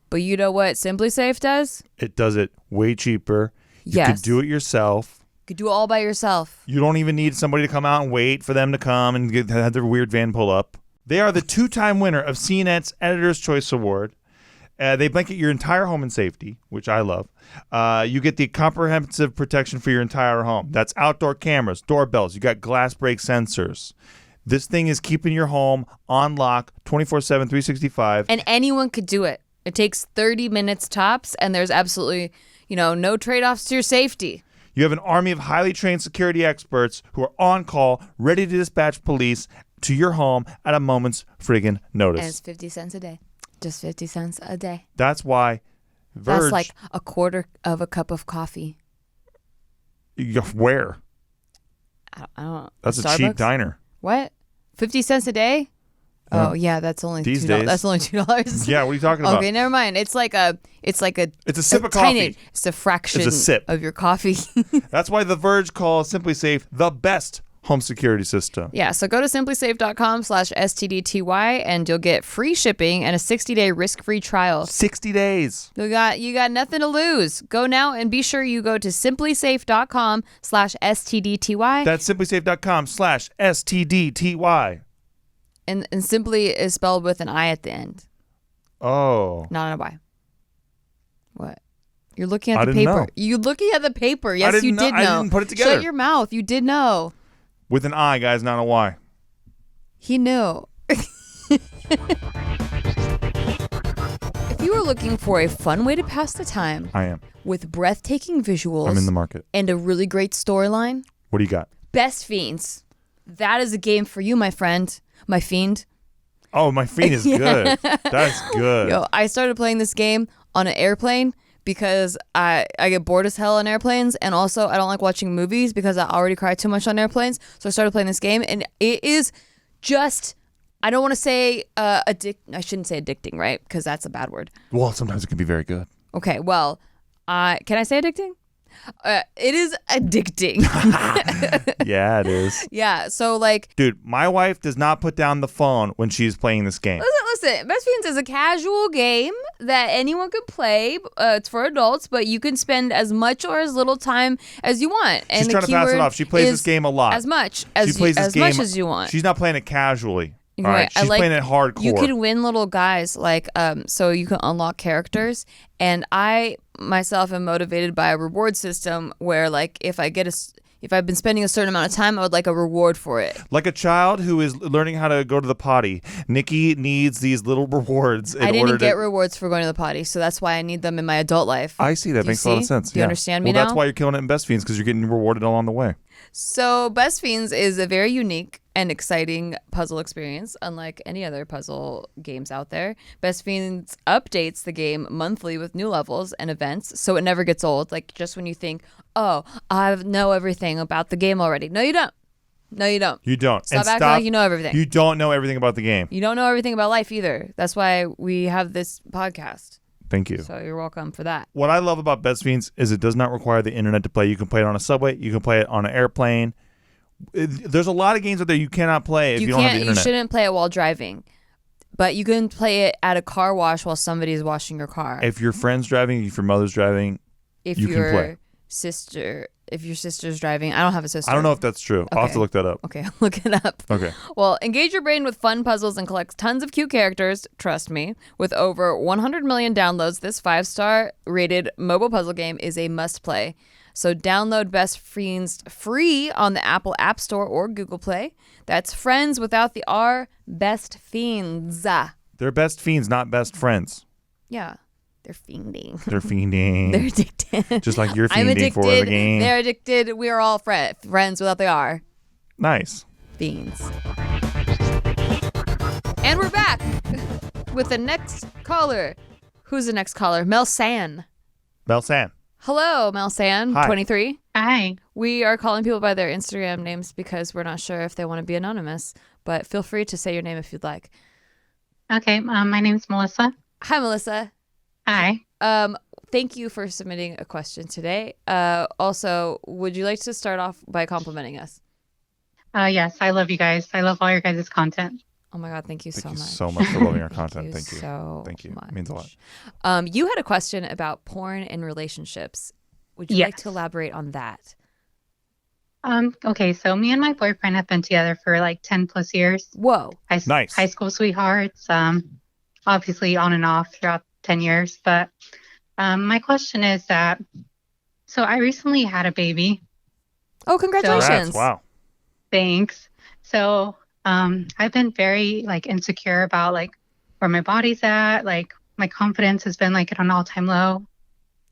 But you know what Simply Safe does?
It does it way cheaper. You
Yes.
could do it yourself.
You could do it all by yourself.
You don't even need somebody to come out and wait for them to come and have their weird van pull up. They are the 2-time winner of CNET's Editor's Choice Award. They blanket your entire home in safety, which I love. You get the comprehensive protection for your entire home. That's outdoor cameras, doorbells. You got glass break sensors. This thing is keeping your home on lock 24/7, 365.
And anyone could do it. It takes 30 minutes tops and there's absolutely, no trade-offs to your safety.
You have an army of highly trained security experts who are on call, ready to dispatch police to your home at a moment's friggin' notice.
And it's 50 cents a day. Just 50 cents a day.
That's why Verge...
That's like a quarter of a cup of coffee.
Where?
I don't.
That's a
Starbucks?
cheap diner.
What? 50 cents a day?
Yeah.
Oh yeah, that's only
These
$2.
days.
That's only $2.
Yeah, what are you talking about?
Okay, never mind. It's a
It's a sip of
tiny,
coffee.
It's a fraction
It's a sip.
of your coffee.
That's why The Verge calls Simply Safe the best home security system.
Yeah, so go to simplysafe.com/STDTY and you'll get free shipping and a 60-day risk-free trial.
60 days.
You got nothing to lose. Go now and be sure you go to simplysafe.com/STDTY.
That's simplysafe.com/STDTY.
And simply is spelled with an I at the end,
Oh.
not a Y. What? You're looking
I
at the
didn't
paper.
know.
You're looking at the paper. Yes,
didn't
you
know-
did
I
know.
didn't put it together.
Shut your mouth. You did know.
With an I, guys, not a Y.
He knew. If If you are looking for a fun way to pass the time
I am.
with breathtaking visuals
I'm in the market.
and a really great storyline,
What do you got?
Best Fiends. That is a game for you, my friend. My fiend.
Oh, my fiend is good. That's good.
Yo, I started playing this game on an airplane because I get bored as hell on airplanes, and also I don't like watching movies because I already cry too much on airplanes. So I started playing this game, and it is just, I don't want to say I shouldn't say addicting, right? Because that's a bad word.
Well, sometimes it can be very good.
Okay, well, can I say addicting? It is addicting.
Yeah, it is.
Yeah, so like,
Dude, my wife does not put down the phone when she's playing this game.
listen, Best Fiends is a casual game that anyone could play. It's for adults, but you can spend as much or as little time as you want. And
She's trying to pass it off. She plays this game a lot.
As much
She
as you want.
She's not playing it casually. All
Right.
right, she's playing it hardcore.
You can win little guys, like so you can unlock characters. And I myself am motivated by a reward system where, like, if I've been spending a certain amount of time, I would like a reward for it.
Like a child who is learning how to go to the potty, Nikki needs these little rewards.
I didn't get rewards for going to the potty, so that's why I need them in my adult life.
I see. That makes a lot of sense.
Do you understand me
now?
now?
That's why you're killing it in Best Fiends, because you're getting rewarded along the way.
So Best Fiends is a very unique and exciting puzzle experience, unlike any other puzzle games out there. Best Fiends updates the game monthly with new levels and events, so it never gets old. Like, just when you think, oh, I know everything about the game already. No, you don't. No, you don't.
You don't.
Stop acting like you know everything.
You don't know everything about the game.
You don't know everything about life either. That's why we have this podcast.
Thank you.
So you're welcome for that.
What I love about Best Fiends is it does not require the internet to play. You can play it on a subway. You can play it on an airplane. There's a lot of games out there you cannot play if you don't have the internet.
You shouldn't play it while driving, but you can play it at a car wash while somebody's washing your car.
If your friend's driving, if your mother's driving, you can play.
If your sister's driving, I don't have a sister.
I don't know if that's true. I'll have to look that up.
Okay, look it up.
Okay.
Well, engage your brain with fun puzzles and collect tons of cute characters. Trust me. With over 100 million downloads, this 5-star rated mobile puzzle game is a must play. So download Best Fiends free on the Apple App Store or Google Play. That's friends without the R, Best Fiends.
They're best fiends, not best friends.
Yeah, they're fiending.
They're fiending.
They're addicted.
Just like you're
I'm
fiending
addicted.
for the game.
They're addicted. We are all friends without the R.
Nice.
Fiends. And we're back with the next caller. Who's the next caller? Mel San.
Mel San.
Hello, Mel San,
Hi.
23.
Hi.
We are calling people by their Instagram names because we're not sure if they want to be anonymous, but feel free to say your name if you'd like.
Okay. My name's Melissa.
Hi, Melissa.
Hi.
Thank you for submitting a question today. Also, would you like to start off by complimenting us?
Yes, I love you guys. I love all your guys' content.
Oh my God, thank you so
Thank you
much.
so much for loving our content.
Thank you so
Thank you.
much.
It means a lot.
You had a question about porn and relationships. Would you like to elaborate on that?
Okay, so me and my boyfriend have been together for like 10 plus years.
Whoa.
Nice.
High school sweethearts. Obviously on and off throughout 10 years. But my question is that, so I recently had a baby.
Oh, congratulations.
Congrats. Wow.
Thanks. So I've been very like insecure about like where my body's at. Like my confidence has been like at an all-time low.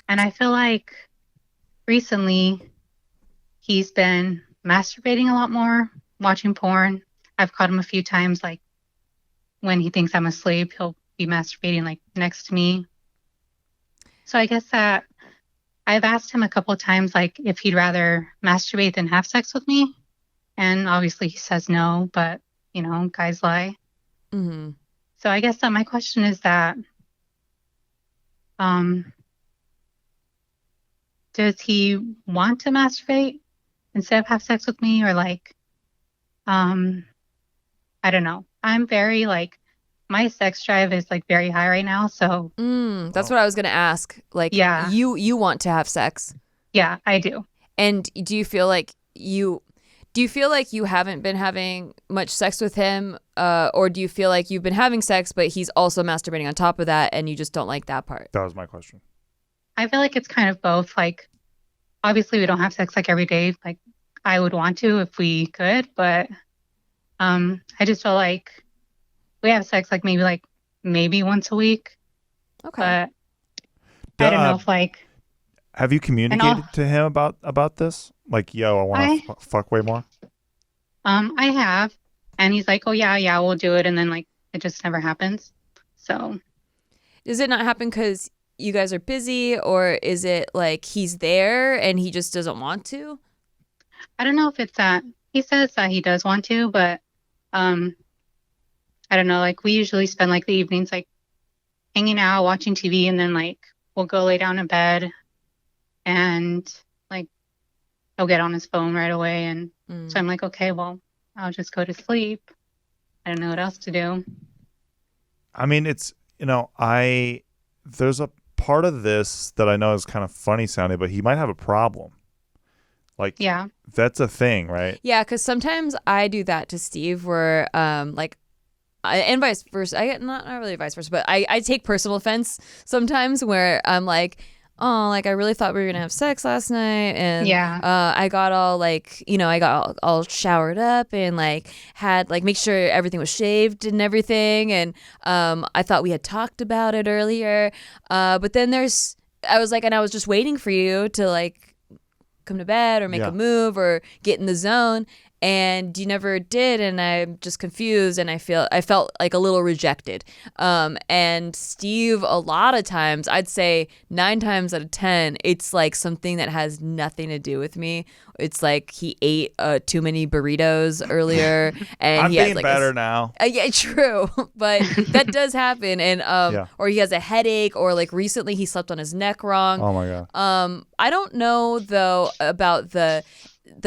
And I feel like recently he's been masturbating a lot more, watching porn. I've caught him a few times, like when he thinks I'm asleep, he'll be masturbating like next to me. So I guess that I've asked him a couple of times, like if he'd rather masturbate than have sex with me. And obviously he says no, but you know, guys lie.
Mm-hmm.
So I guess that my question is that, does he want to masturbate instead of have sex with me, or like, I don't know. I'm very like, my sex drive is like very high right now. So
that's what I was gonna ask. Like,
Yeah.
you want to have sex,
yeah, I do.
and do you feel like you haven't been having much sex with him, or do you feel like you've been having sex but he's also masturbating on top of that, and you just don't like that part?
That was my question.
I feel like it's kind of both. Like, obviously we don't have sex like every day. Like I would want to if we could, but I just feel like we have sex like maybe once a week.
Okay.
But I don't know if like
Have you communicated to him about this? Like, yo, I want to fuck way more.
I have, and he's like, oh yeah, we'll do it, and then like it just never happens. So
Does it not happen because you guys are busy, or is it like he's there and he just doesn't want to?
I don't know if it's that he says that he does want to, but I don't know. Like we usually spend like the evenings like hanging out, watching TV, and then like we'll go lay down in bed, and like he'll get on his phone right away, and so I'm like, okay, well, I'll just go to sleep. I don't know what else to do.
I mean, it's, there's a part of this that I know is kind of funny sounding, but he might have a problem. Like,
Yeah.
that's a thing, right?
Yeah, because sometimes I do that to Steve where, and vice versa. I get not really vice versa, but I take personal offense sometimes where I'm like, oh, like I really thought we were gonna have sex last night, and I got all like, I got all showered up and like had like make sure everything was shaved and everything, and I thought we had talked about it earlier, but then I was just waiting for you to like come to bed or make a move or get in the zone, and you never did, and I'm just confused, and I felt like a little rejected. And Steve, a lot of times, I'd say 9 times out of 10, it's like something that has nothing to do with me. It's like he ate too many burritos earlier, and
I'm
he has
being
like
better now.
Yeah, true, but that does happen, and or he has a headache, or like recently he slept on his neck wrong.
Oh my god.
I don't know though about the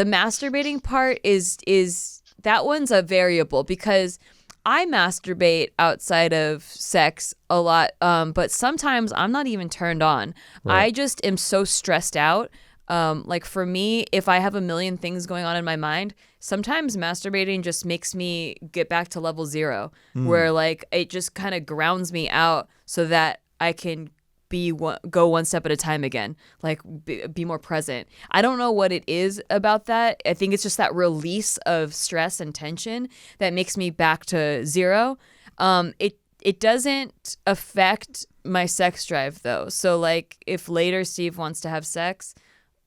masturbating part is that one's a variable because I masturbate outside of sex a lot, but sometimes I'm not even turned on.
Right.
I just am so stressed out. Like for me, if I have a million things going on in my mind, sometimes masturbating just makes me get back to level 0, where like it just kind of grounds me out so that I can go one step at a time again, like be more present. I don't know what it is about that. I think it's just that release of stress and tension that makes me back to 0. It doesn't affect my sex drive though. So like if later Steve wants to have sex,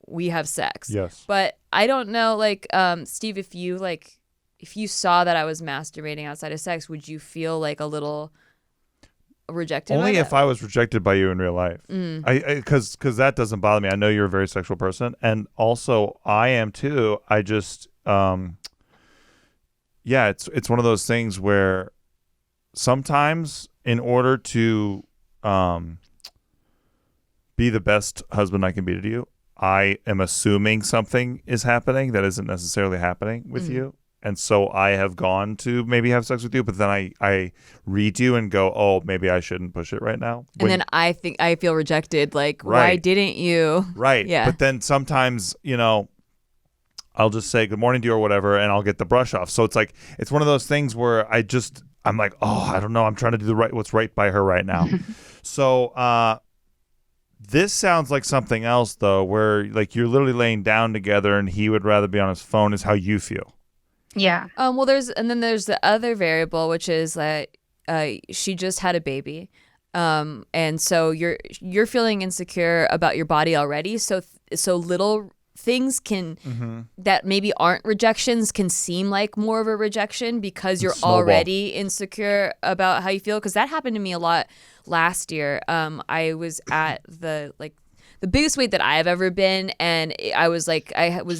we have sex.
Yes.
But I don't know, like Steve, if you saw that I was masturbating outside of sex, would you feel like a little rejected?
Only if I was rejected by you in real life. Because that doesn't bother me. I know you're a very sexual person, and also I am too. I just it's one of those things where sometimes in order to be the best husband I can be to you, I am assuming something is happening that isn't necessarily happening with you. And so I have gone to maybe have sex with you, but then I read you and go, oh, maybe I shouldn't push it right now.
And then I think I feel rejected. Like,
Right.
Why didn't you?
Right.
Yeah.
But then sometimes, I'll just say good morning to you or whatever, and I'll get the brush off. So it's like, it's one of those things where I'm like, oh, I don't know. I'm trying to do what's right by her right now. So this sounds like something else, though, where like you're literally laying down together and he would rather be on his phone is how you feel.
Yeah.
Well, there's the other variable, which is that she just had a baby, and so you're feeling insecure about your body already. So little things that maybe aren't rejections can seem like more of a rejection because you're already insecure about how you feel. Because that happened to me a lot last year. I was at the biggest weight that I've ever been, and I was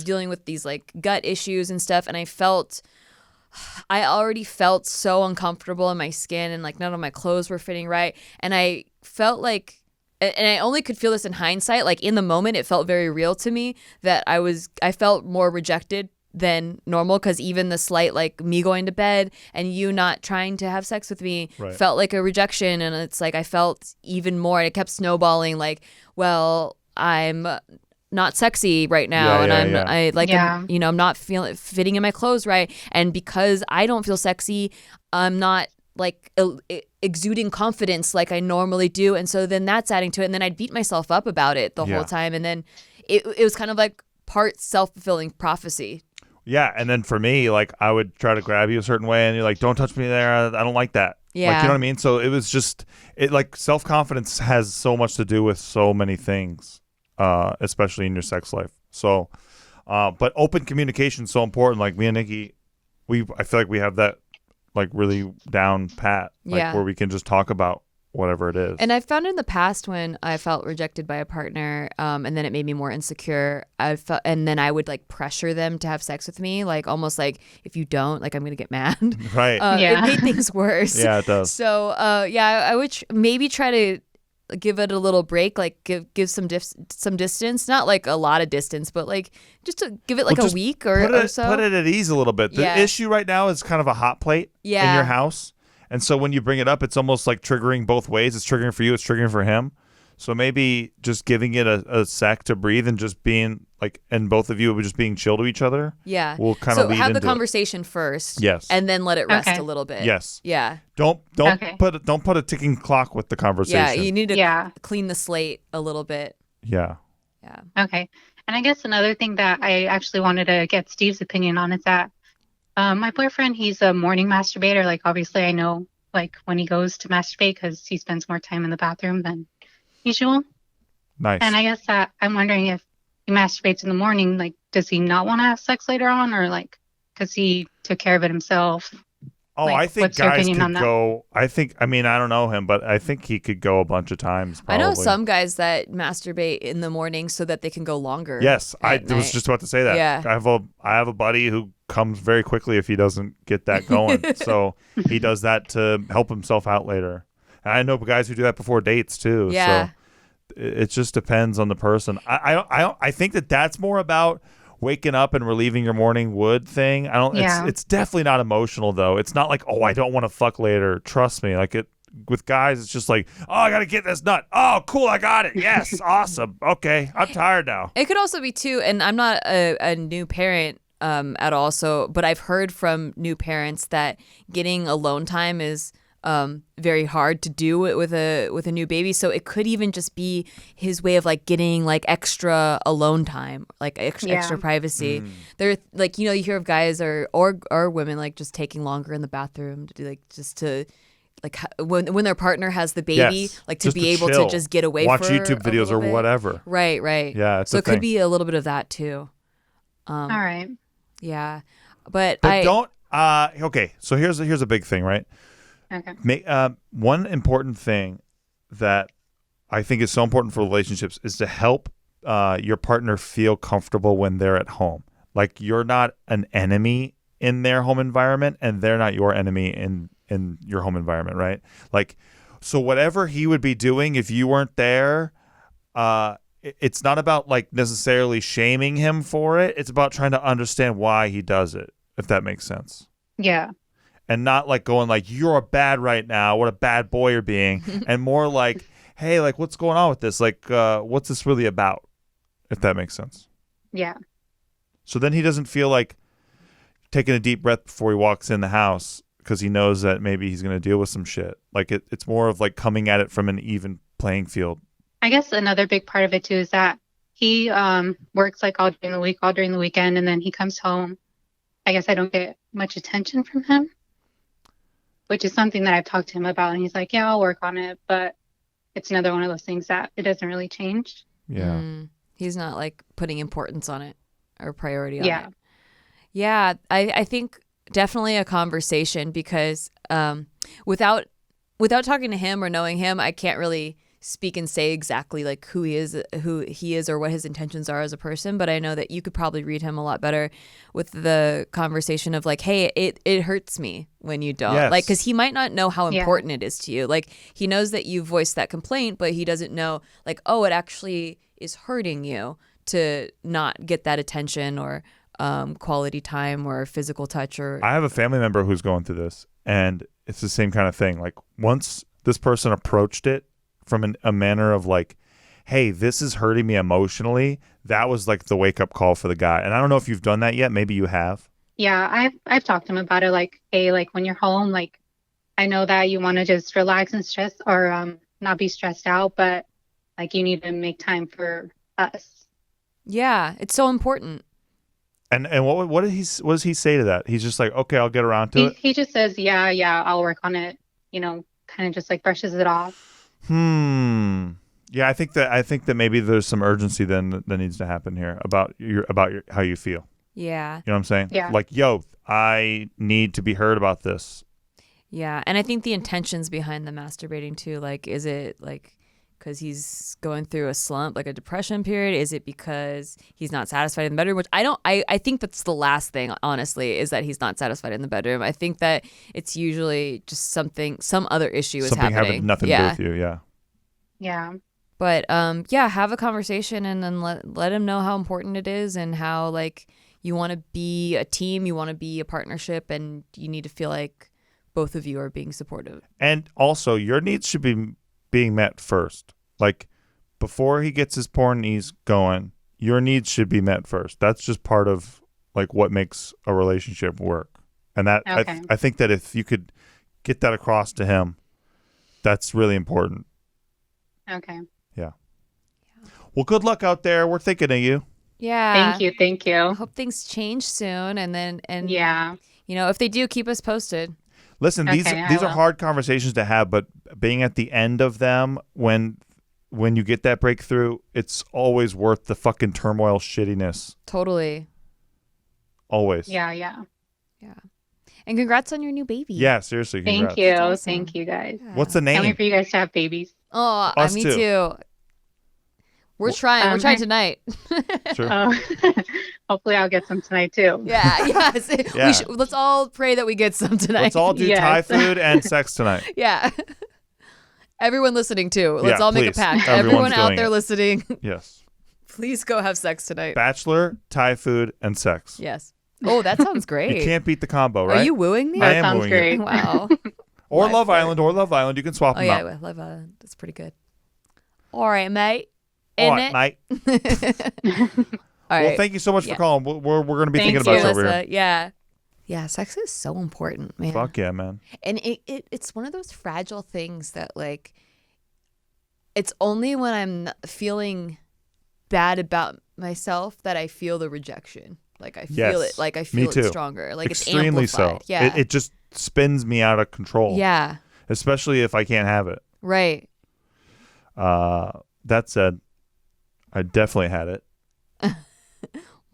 dealing with these like gut issues and stuff, and I already felt so uncomfortable in my skin, and like none of my clothes were fitting right, and I felt like, and I only could feel this in hindsight, like in the moment it felt very real to me that I felt more rejected than normal, because even the slight like me going to bed and you not trying to have sex with me felt like a rejection, and it's like I felt even more, and it kept snowballing like, well, I'm not sexy right now, I'm not fitting in my clothes right, and because I don't feel sexy, I'm not like exuding confidence like I normally do, and so then that's adding to it, and then I'd beat myself up about it the whole time, and then it was kind of like part self-fulfilling prophecy.
Yeah, and then for me, like I would try to grab you a certain way, and you're like, "Don't touch me there. I don't like that."
Yeah.
Like, you know what I mean? So it was just like self-confidence has so much to do with so many things, especially in your sex life. So, but open communication is so important. Like me and Nikki, I feel like we have that like really down pat, like
Yeah.
where we can just talk about whatever it is.
And I've found in the past when I felt rejected by a partner, and then it made me more insecure. And then I would like pressure them to have sex with me, like almost like if you don't, like I'm gonna get mad.
Right.
It made things worse.
Yeah, it does.
So I would maybe try to give it a little break, like give some distance, not like a lot of distance, but like just to give it like a week or so.
Put it at ease a little bit. The issue right now is kind of a hot plate in your house. And so when you bring it up, it's almost like triggering both ways. It's triggering for you. It's triggering for him. So maybe just giving it a sec to breathe and just being like, and both of you just being chill to each other.
Yeah.
Will kind of lead into
have the conversation first.
Yes.
And then let it rest a little bit.
Yes.
Yeah.
Don't put a ticking clock with the conversation.
Yeah. You need to clean the slate a little bit.
Yeah.
Yeah.
Okay. And I guess another thing that I actually wanted to get Steve's opinion on is that my boyfriend, he's a morning masturbator. Like, obviously, I know, like, when he goes to masturbate because he spends more time in the bathroom than usual.
Nice.
And I guess that I'm wondering if he masturbates in the morning, like, does he not want to have sex later on, or, like, because he took care of it himself?
Oh,
Like,
I think
what's your
guys
opinion on
could
that?
go. I mean, I don't know him, but I think he could go a bunch of times. Probably.
I know some guys that masturbate in the morning so that they can go longer.
Yes, I
at
was
night.
just about to say that.
Yeah.
I have a buddy who comes very quickly if he doesn't get that going. So he does that to help himself out later. And I know guys who do that before dates too.
Yeah.
So it just depends on the person. I think that's more about waking up and relieving your morning wood thing. It's definitely not emotional though. It's not like, oh, I don't want to fuck later. Trust me. Like with guys, it's just like, oh, I got to get this nut. Oh, cool. I got it. Yes. Awesome. Okay. I'm tired now.
It could also be too, and I'm not a new parent at all. So, but I've heard from new parents that getting alone time is very hard to do with a new baby. So it could even just be his way of like getting like extra alone time, like extra privacy. They're like, you hear of guys or women like just taking longer in the bathroom to do like just to like when their partner has the baby, like to
just
be
to
able
chill.
to just get away
Watch
for
YouTube
a
videos
little
or
bit.
whatever.
Right.
Yeah.
So it could be a little bit of that too.
All right.
Yeah, but
don't. Okay. So here's a big thing, right?
Okay.
One important thing that I think is so important for relationships is to help your partner feel comfortable when they're at home. Like you're not an enemy in their home environment, and they're not your enemy in your home environment, right? Like, so whatever he would be doing if you weren't there, it's not about like necessarily shaming him for it. It's about trying to understand why he does it, if that makes sense.
Yeah.
And not like going like, you're bad right now, what a bad boy you're being, and more like, hey, like what's going on with this? Like, what's this really about? If that makes sense.
Yeah.
So then he doesn't feel like taking a deep breath before he walks in the house because he knows that maybe he's going to deal with some shit. Like it's more of like coming at it from an even playing field.
I guess another big part of it too is that he works like all during the week, all during the weekend, and then he comes home. I guess I don't get much attention from him, which is something that I've talked to him about, and he's like, yeah, I'll work on it, but it's another one of those things that it doesn't really change.
Yeah.
He's not like putting importance on it or priority on
Yeah.
it. Yeah, I think definitely a conversation because without talking to him or knowing him, I can't really speak and say exactly like who he is or what his intentions are as a person, but I know that you could probably read him a lot better with the conversation of like, hey, it hurts me when you don't.
Yes.
Like, because he might not know how important it is to you. Like, he knows that you voiced that complaint, but he doesn't know like, oh, it actually is hurting you to not get that attention or quality time or physical touch. Or
I have a family member who's going through this, and it's the same kind of thing. Like once this person approached it from a manner of like, hey, this is hurting me emotionally, that was like the wake up call for the guy. And I don't know if you've done that yet. Maybe you have.
Yeah, I've talked to him about it. Like, hey, like when you're home, like I know that you want to just relax and stress or not be stressed out, but like you need to make time for us.
yeah, it's so important.
And what does he say to that? He's just like, okay, I'll get around to it.
He just says, yeah, I'll work on it, kind of just like brushes it off.
Yeah, I think that maybe there's some urgency then that needs to happen here about how you feel.
Yeah.
You know what I'm saying?
Yeah.
Like, yo, I need to be heard about this.
Yeah. And I think the intentions behind the masturbating too, like, is it like because he's going through a slump, like a depression period? Is it because he's not satisfied in the bedroom? Which I think that's the last thing, honestly, is that he's not satisfied in the bedroom. I think that it's usually just some other issue is
Something
happening.
having nothing to do with you, yeah.
Yeah.
But have a conversation and then let him know how important it is and how like you want to be a team, you want to be a partnership, and you need to feel like both of you are being supportive.
And also, your needs should be being met first. Like, before he gets his porn knees going, your needs should be met first. That's just part of like what makes a relationship work. And that
Okay.
I think that if you could get that across to him, that's really important.
Okay.
Yeah. Well, good luck out there. We're thinking of you.
Yeah.
Thank you.
I hope things change soon, and
Yeah.
if they do, keep us posted.
Listen,
Okay,
these
I
are
will.
hard conversations to have, but being at the end of them when you get that breakthrough, it's always worth the fucking turmoil shittiness.
Totally.
Always.
Yeah.
And congrats on your new baby.
Yeah, seriously. Congrats.
Thank you.
awesome.
Thank you guys.
What's the
Can't
name?
wait for you guys to have babies.
Oh,
Us
me
too.
too. We're trying. We're trying tonight.
Sure.
Oh, hopefully I'll get some tonight too.
Yeah. Yes.
Yeah.
Let's all pray that we get some tonight.
Let's all do
Yes.
Thai food and sex tonight.
Yeah. Everyone listening too. Let's
Yeah,
all make a
please.
pact.
Everyone's
Everyone out
doing
there
it.
listening,
Yes.
please go have sex tonight.
Bachelor, Thai food, and sex.
Yes. Oh, that sounds great.
You can't beat the combo, right?
Are you wooing me?
I
That
am
sounds
wooing
great.
you.
Wow.
Or
Live
Love
flirt.
Island, You can swap
Oh
them
yeah,
out.
well, that's pretty good. All right, mate.
All
In
right,
it.
mate.
All right.
Well, thank you so much for
Yeah.
calling. We're going to be
Thank
thinking about
you,
you over here.
Melissa. Yeah. Yeah, sex is so important, man.
Fuck yeah, man.
And it's one of those fragile things that like it's only when I'm feeling bad about myself that I feel the rejection. Like I feel
Yes.
it. Like I
Me
feel
too.
it stronger. Like
Extremely
it's amplified.
so.
Yeah.
It just spins me out of control.
Yeah.
Especially if I can't have it.
Right.
That said, I definitely had it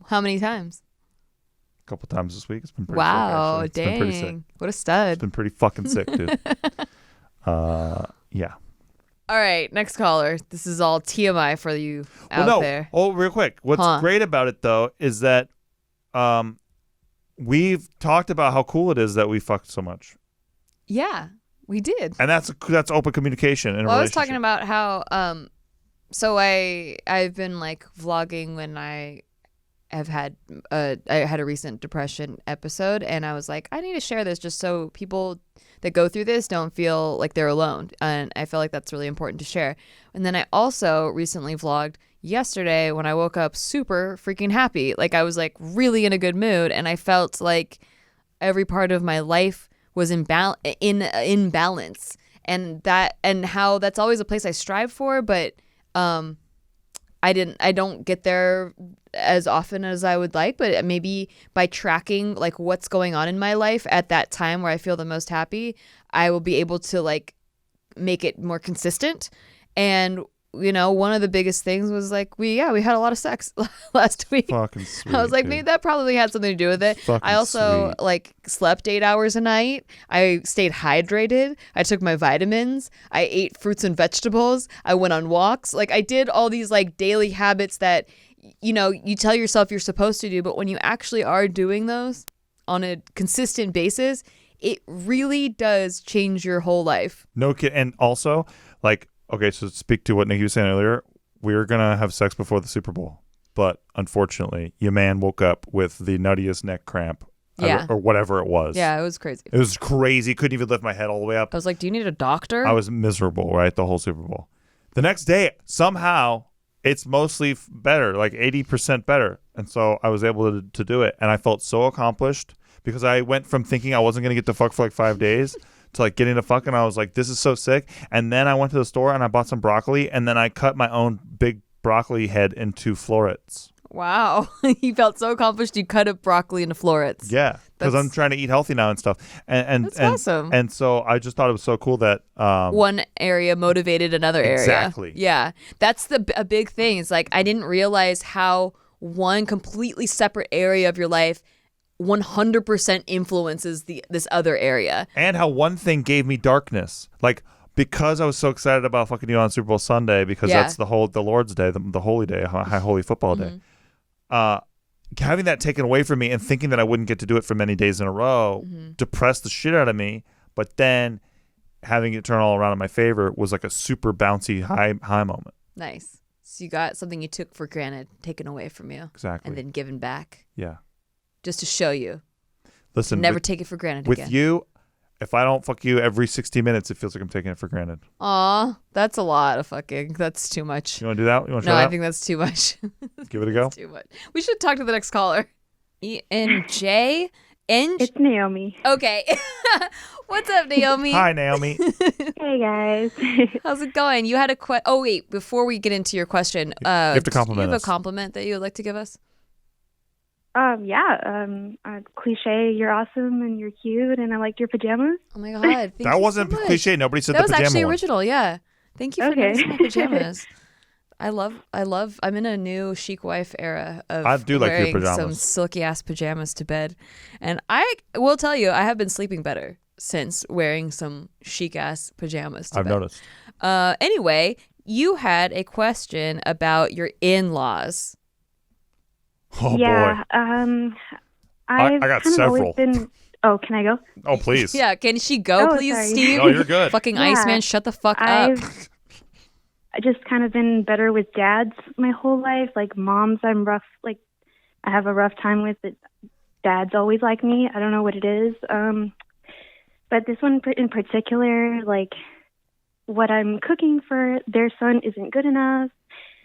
How many times?
a couple times this week. It's been pretty
Wow.
sick, actually. It's been pretty sick.
Dang. What a
It's
stud.
been pretty fucking sick, dude. Yeah.
All right, next caller. This is all TMI for you out
Well, no.
there.
Oh, real quick. What's
Huh.
great about it though is that we've talked about how cool it is that we fucked so much,
Yeah, we did.
and that's open communication in a
Well, I was
relationship.
talking about how so I've been like vlogging when I had a recent depression episode, and I was like, I need to share this just so people that go through this don't feel like they're alone, and I feel like that's really important to share. And then I also recently vlogged yesterday when I woke up super freaking happy, like I was like really in a good mood, and I felt like every part of my life was in balance, and how that's always a place I strive for, but I don't get there as often as I would like, but maybe by tracking like what's going on in my life at that time where I feel the most happy, I will be able to like make it more consistent. And one of the biggest things was like we had a lot of sex last week.
Fucking sweet.
I was like,
dude.
maybe that probably had something to do with it.
Fucking
I also
sweet.
like slept 8 hours a night. I stayed hydrated. I took my vitamins. I ate fruits and vegetables. I went on walks. Like I did all these like daily habits that, you tell yourself you're supposed to do, but when you actually are doing those on a consistent basis, it really does change your whole life.
No kid. And also, like, okay, so to speak to what Nikki was saying earlier, we were gonna have sex before the Super Bowl, but unfortunately, your man woke up with the nuttiest neck cramp,
Yeah.
or whatever it was.
Yeah, it was crazy.
It was crazy. Couldn't even lift my head all the way up.
I was like, do you need a doctor?
I was miserable, right? The whole Super Bowl. The next day, somehow, it's mostly better, like 80% better. And so I was able to do it. And I felt so accomplished because I went from thinking I wasn't going to get to fuck for like 5 days to like getting to fuck. And I was like, this is so sick. And then I went to the store and I bought some broccoli. And then I cut my own big broccoli head into florets.
Wow. He felt so accomplished you cut up broccoli into florets.
Yeah, because I'm trying to eat healthy now and stuff.
That's awesome.
And so I just thought it was so cool that
one area motivated another area.
Exactly.
Yeah. That's a big thing. It's like I didn't realize how one completely separate area of your life 100% influences this other area.
And how one thing gave me darkness. Like, because I was so excited about fucking you on Super Bowl Sunday, because that's the Lord's Day, the holy day, high holy football day. Having that taken away from me and thinking that I wouldn't get to do it for many days in a row depressed the shit out of me. But then having it turn all around in my favor was like a super bouncy high moment.
Nice. So you got something you took for granted taken away from you.
Exactly.
And then given back.
Yeah.
Just to show you.
Listen.
Never take it for granted
with
again.
With you, if I don't fuck you every 60 minutes, it feels like I'm taking it for granted.
Aw, that's a lot of fucking. That's too much.
You want to do that? You want to
No,
try
I
that?
think that's too much.
Give it a go.
That's too much. We should talk to the next caller. ENJ?
It's Naomi.
Okay. What's up, Naomi?
Hi, Naomi.
Hey, guys.
How's it going? You had a Oh, wait. Before we get into your question,
you have to compliment
you have
us.
a compliment that you would like to give us?
Cliche, you're awesome and you're cute and I liked your pajamas.
Oh my God. Thank
That
you
wasn't
so much.
cliche. Nobody said
that
the
was
pajama
actually
one.
original, yeah. Thank you for
Okay.
noticing my pajamas. I'm in a new chic wife era of
I do like your
wearing
pajamas.
some silky ass pajamas to bed. And I will tell you, I have been sleeping better since wearing some chic ass pajamas to
I've
bed.
noticed.
Anyway, you had a question about your in-laws.
Oh,
yeah.
boy.
I've
I got
kind of
several.
always been. Oh, can I go?
Oh, please.
Yeah, can she go,
Oh,
please,
sorry.
Steve?
No, you're good.
Fucking
Yeah.
Iceman, shut the fuck up.
I've just kind of been better with dads my whole life. Like moms, I'm rough. Like I have a rough time with it. Dads always like me. I don't know what it is. But this one in particular, like what I'm cooking for their son isn't good enough.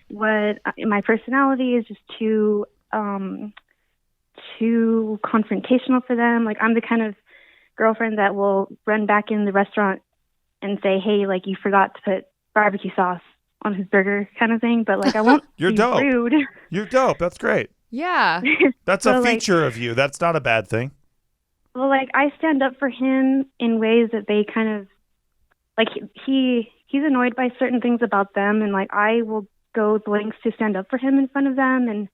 What my personality is just too confrontational for them. Like I'm the kind of girlfriend that will run back in the restaurant and say, "Hey, like you forgot to put barbecue sauce on his burger," kind of thing. But like I won't
You're
be
dope.
rude.
You're dope. That's great.
Yeah.
That's
So,
a
like-
feature of you. That's not a bad thing.
Well, like I stand up for him in ways that they kind of like he's annoyed by certain things about them, and like I will go the lengths to stand up for him in front of them, and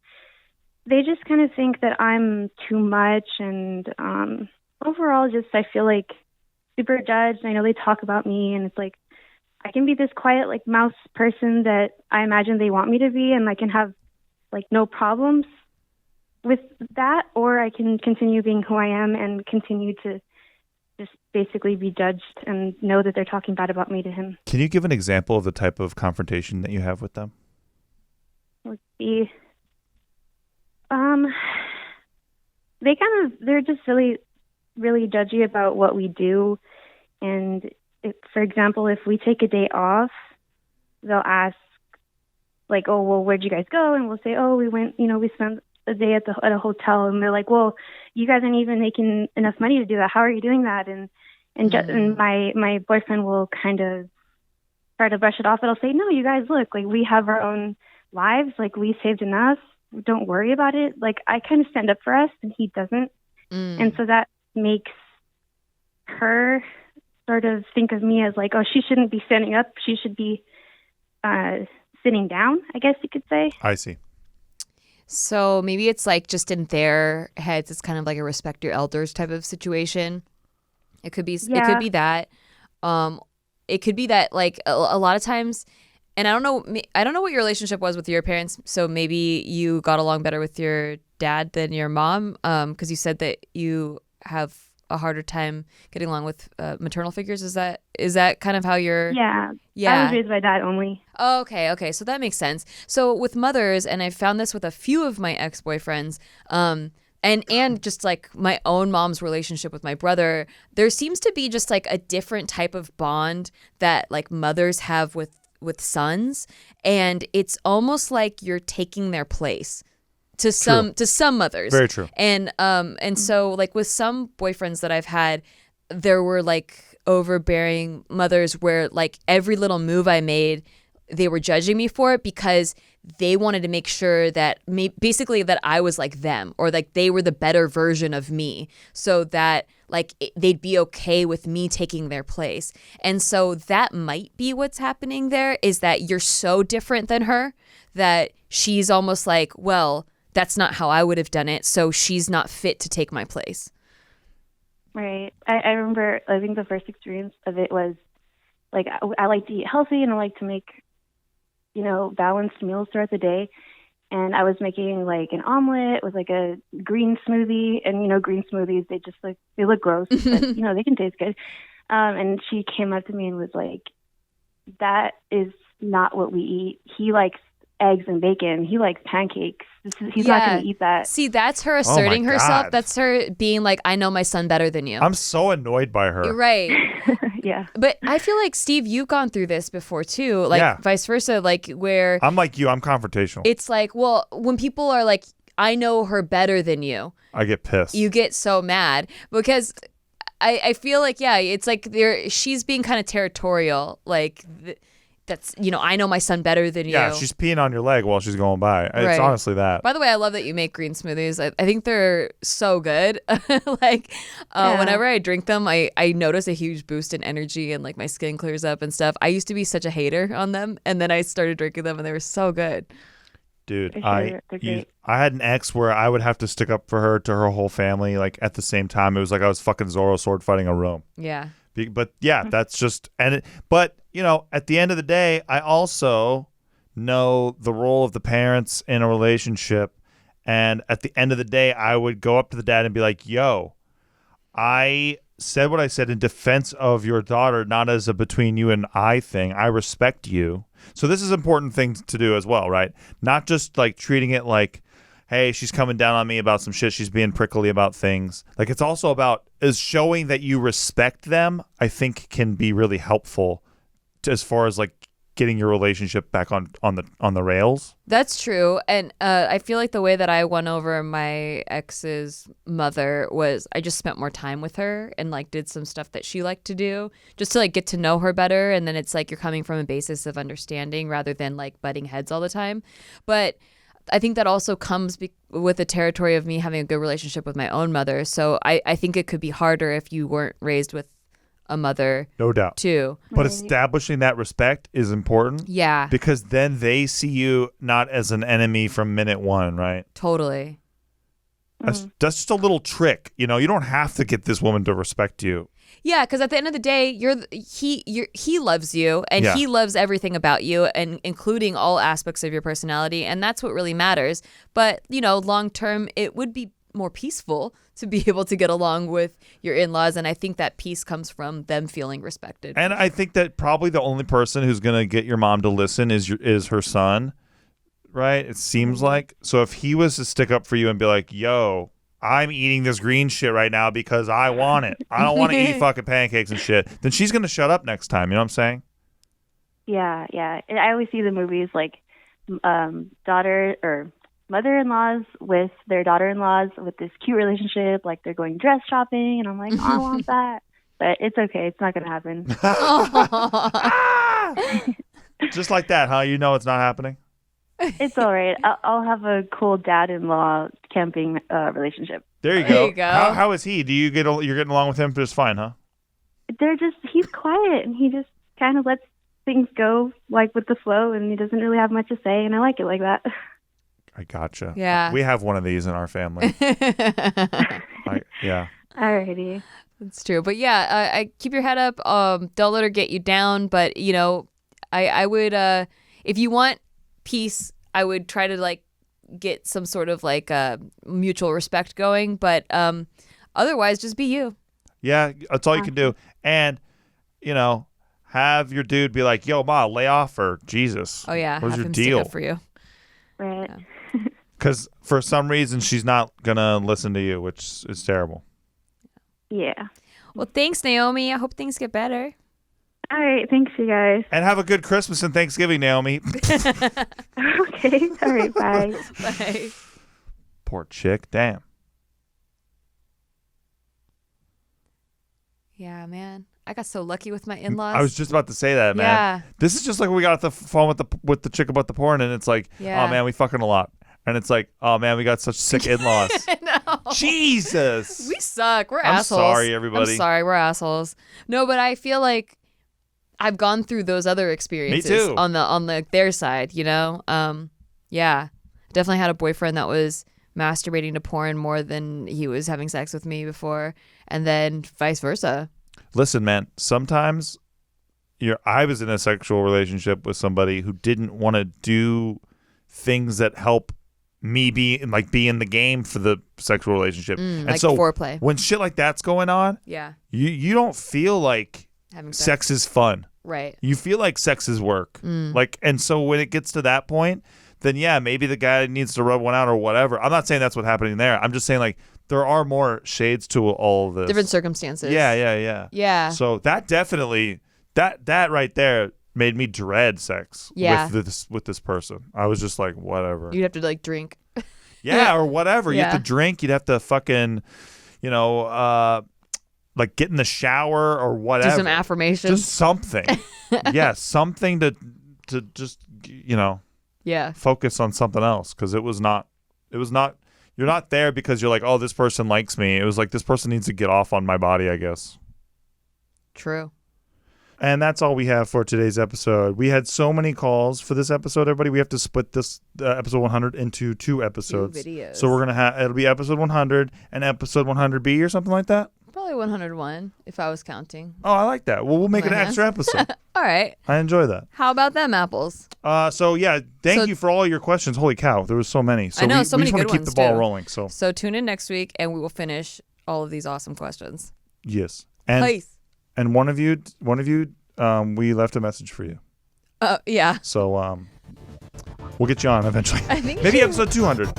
they just kind of think that I'm too much, and overall just I feel like super judged. I know they talk about me, and it's like I can be this quiet like mouse person that I imagine they want me to be, and I can have like no problems with that, or I can continue being who I am and continue to just basically be judged and know that they're talking bad about me to him.
Can you give an example of the type of confrontation that you have with them?
Let's see. They're just really, really judgy about what we do. And for example, if we take a day off, they'll ask like, "Oh, well, where'd you guys go?" And we'll say, "Oh, we went, we spent a day at a hotel." And they're like, "Well, you guys aren't even making enough money to do that. How are you doing that?" And my boyfriend will kind of try to brush it off, but I'll say, "No, you guys, look, like we have our own lives. Like we saved enough. Don't worry about it." Like I kind of stand up for us and he doesn't. And so that makes her sort of think of me as like, oh, she shouldn't be standing up. She should be sitting down, I guess you could say.
I see.
So maybe it's like just in their heads, it's kind of like a respect your elders type of situation. It could be
Yeah.
it could be that. It could be that like a lot of times, and I don't know what your relationship was with your parents. So maybe you got along better with your dad than your mom, because you said that you have a harder time getting along with maternal figures. Is that kind of how you're?
Yeah.
Yeah.
I was raised by dad only.
Oh, okay. So that makes sense. So with mothers, and I found this with a few of my ex-boyfriends, and just like my own mom's relationship with my brother, there seems to be just like a different type of bond that like mothers have with sons, and it's almost like you're taking their place to some mothers.
Very true.
And so like with some boyfriends that I've had, there were like overbearing mothers where like every little move I made, they were judging me for it because they wanted to make sure that basically that I was like them, or like they were the better version of me, so that like they'd be okay with me taking their place. And so that might be what's happening there, is that you're so different than her that she's almost like, well, that's not how I would have done it, so she's not fit to take my place.
Right. I remember, I think the first experience of it was like, I like to eat healthy and I like to make, balanced meals throughout the day. And I was making like an omelet with like a green smoothie, and green smoothies, they look gross, but they can taste good. And she came up to me and was like, "That is not what we eat. He likes eggs and bacon. He likes pancakes. He's not going to eat that."
See, that's her asserting herself.
God.
That's her being like, "I know my son better than you."
I'm so annoyed by her.
You're right.
Yeah.
But I feel like, Steve, you've gone through this before too, like vice versa, like where
I'm like you, I'm confrontational.
it's like, well, when people are like, "I know her better than you,"
I get pissed.
you get so mad because I feel like, it's like she's being kind of territorial, like that's, I know my son better than you.
Yeah, she's peeing on your leg while she's going by. It's
Right.
honestly that.
By the way, I love that you make green smoothies. I think they're so good. Whenever I drink them, I notice a huge boost in energy and like my skin clears up and stuff. I used to be such a hater on them, and then I started drinking them and they were so good.
Dude,
They're great.
I had an ex where I would have to stick up for her to her whole family, like at the same time. It was like I was fucking Zorro sword fighting a Rome.
Yeah.
But yeah, that's just but at the end of the day, I also know the role of the parents in a relationship, and at the end of the day, I would go up to the dad and be like, "Yo, I said what I said in defense of your daughter, not as a between you and I thing. I respect you." So this is an important thing to do as well, right? Not just like treating it like, hey, she's coming down on me about some shit. She's being prickly about things. Like, it's also about is showing that you respect them, I think can be really helpful as far as like getting your relationship back on the rails.
That's true. And I feel like the way that I won over my ex's mother was I just spent more time with her and like did some stuff that she liked to do just to like get to know her better. And then it's like you're coming from a basis of understanding rather than like butting heads all the time. But I think that also comes with the territory of me having a good relationship with my own mother. So I think it could be harder if you weren't raised with a mother.
No doubt.
Too.
But establishing that respect is important.
Yeah.
Because then they see you not as an enemy from minute one, right?
Totally.
That's just a little trick. You don't have to get this woman to respect you.
Yeah, because at the end of the day, he loves you, and he loves everything about you, and including all aspects of your personality, and that's what really matters. But long term, it would be more peaceful to be able to get along with your in-laws, and I think that peace comes from them feeling respected.
And I think that probably the only person who's gonna get your mom to listen is her son, right? It seems like. So if he was to stick up for you and be like, "Yo, I'm eating this green shit right now because I want it. I don't want to eat fucking pancakes and shit," then she's going to shut up next time. You know what I'm saying?
Yeah, yeah. And I always see the movies like daughter or mother-in-laws with their daughter-in-laws with this cute relationship, like they're going dress shopping, and I'm like, "Oh, I want that." But it's okay. It's not going to happen.
Just like that, huh? You know it's not happening?
It's all right. I'll have a cool dad-in-law camping relationship.
There you
There
go.
you go.
How is he? You're getting along with him just fine, huh?
He's quiet, and he just kind of lets things go like with the flow, and he doesn't really have much to say, and I like it like that.
I gotcha.
Yeah.
We have one of these in our family. Yeah.
Alrighty.
That's true. But yeah, I keep your head up. Don't let her get you down. But I would, if you want peace, I would try to like get some sort of like mutual respect going. But otherwise, just be you.
Yeah, that's all you can do. And, have your dude be like, "Yo, Ma, lay off," or "Jesus.
Oh yeah,
what's
have
your
him
deal?"
stick up for you.
Right.
Yeah.
Because for some reason, she's not going to listen to you, which is terrible.
Yeah.
Well, thanks, Naomi. I hope things get better.
All right. Thanks, you guys.
And have a good Christmas and Thanksgiving, Naomi.
Okay. All right. Bye.
Bye.
Poor chick. Damn.
Yeah, man. I got so lucky with my in-laws.
I was just about to say that, man.
Yeah.
This is just like when we got off the phone with the chick about the porn, and it's like,
Yeah.
oh man, we fucking a lot, and it's like, oh man, we got such sick in-laws.
No.
Jesus.
We suck. We're
I'm
assholes.
sorry, everybody.
I'm sorry. We're assholes. No, but I feel like I've gone through those other experiences
Me too.
on their side, you know? Yeah. Definitely had a boyfriend that was masturbating to porn more than he was having sex with me before, and then vice versa.
Listen, man, sometimes I was in a sexual relationship with somebody who didn't want to do things that help me be in the game for the sexual relationship. And
like
so
foreplay.
when shit like that's going on,
Yeah.
you don't feel like
Having
sex is fun.
Right.
You feel like sex is work. And so when it gets to that point, then yeah, maybe the guy needs to rub one out or whatever. I'm not saying that's what's happening there. I'm just saying like there are more shades to all of this.
Different circumstances.
Yeah.
Yeah.
So that definitely that right there made me dread sex with this person. I was just like, whatever.
You'd have to like drink.
Yeah, or whatever. You
Yeah.
have to drink. You'd have to fucking, like get in the shower or whatever.
Do some affirmations.
Just something. Yeah, something to just
Yeah.
focus on something else, because it was not. You're not there because you're like, oh, this person likes me. It was like, this person needs to get off on my body, I guess.
True.
And that's all we have for today's episode. We had so many calls for this episode, everybody. We have to split this episode 100 into 2 episodes.
2 videos.
So we're going to have, it'll be episode 100 and episode 100B or something like that.
Probably 101 if I was counting.
Oh, I like that. Well, we'll make
My
an
hands.
extra episode.
All right.
I enjoy that.
How about them apples?
So yeah, thank
So-
you for all your questions. Holy cow, there was so many. So
I know,
we,
so
we
many
just want
good
to keep
ones,
the ball
too.
rolling. So
So tune in next week and we will finish all of these awesome questions.
yes, and
Peace.
and one of you, we left a message for you.
Yeah.
So we'll get you on eventually.
I think
Maybe
you-
episode 200.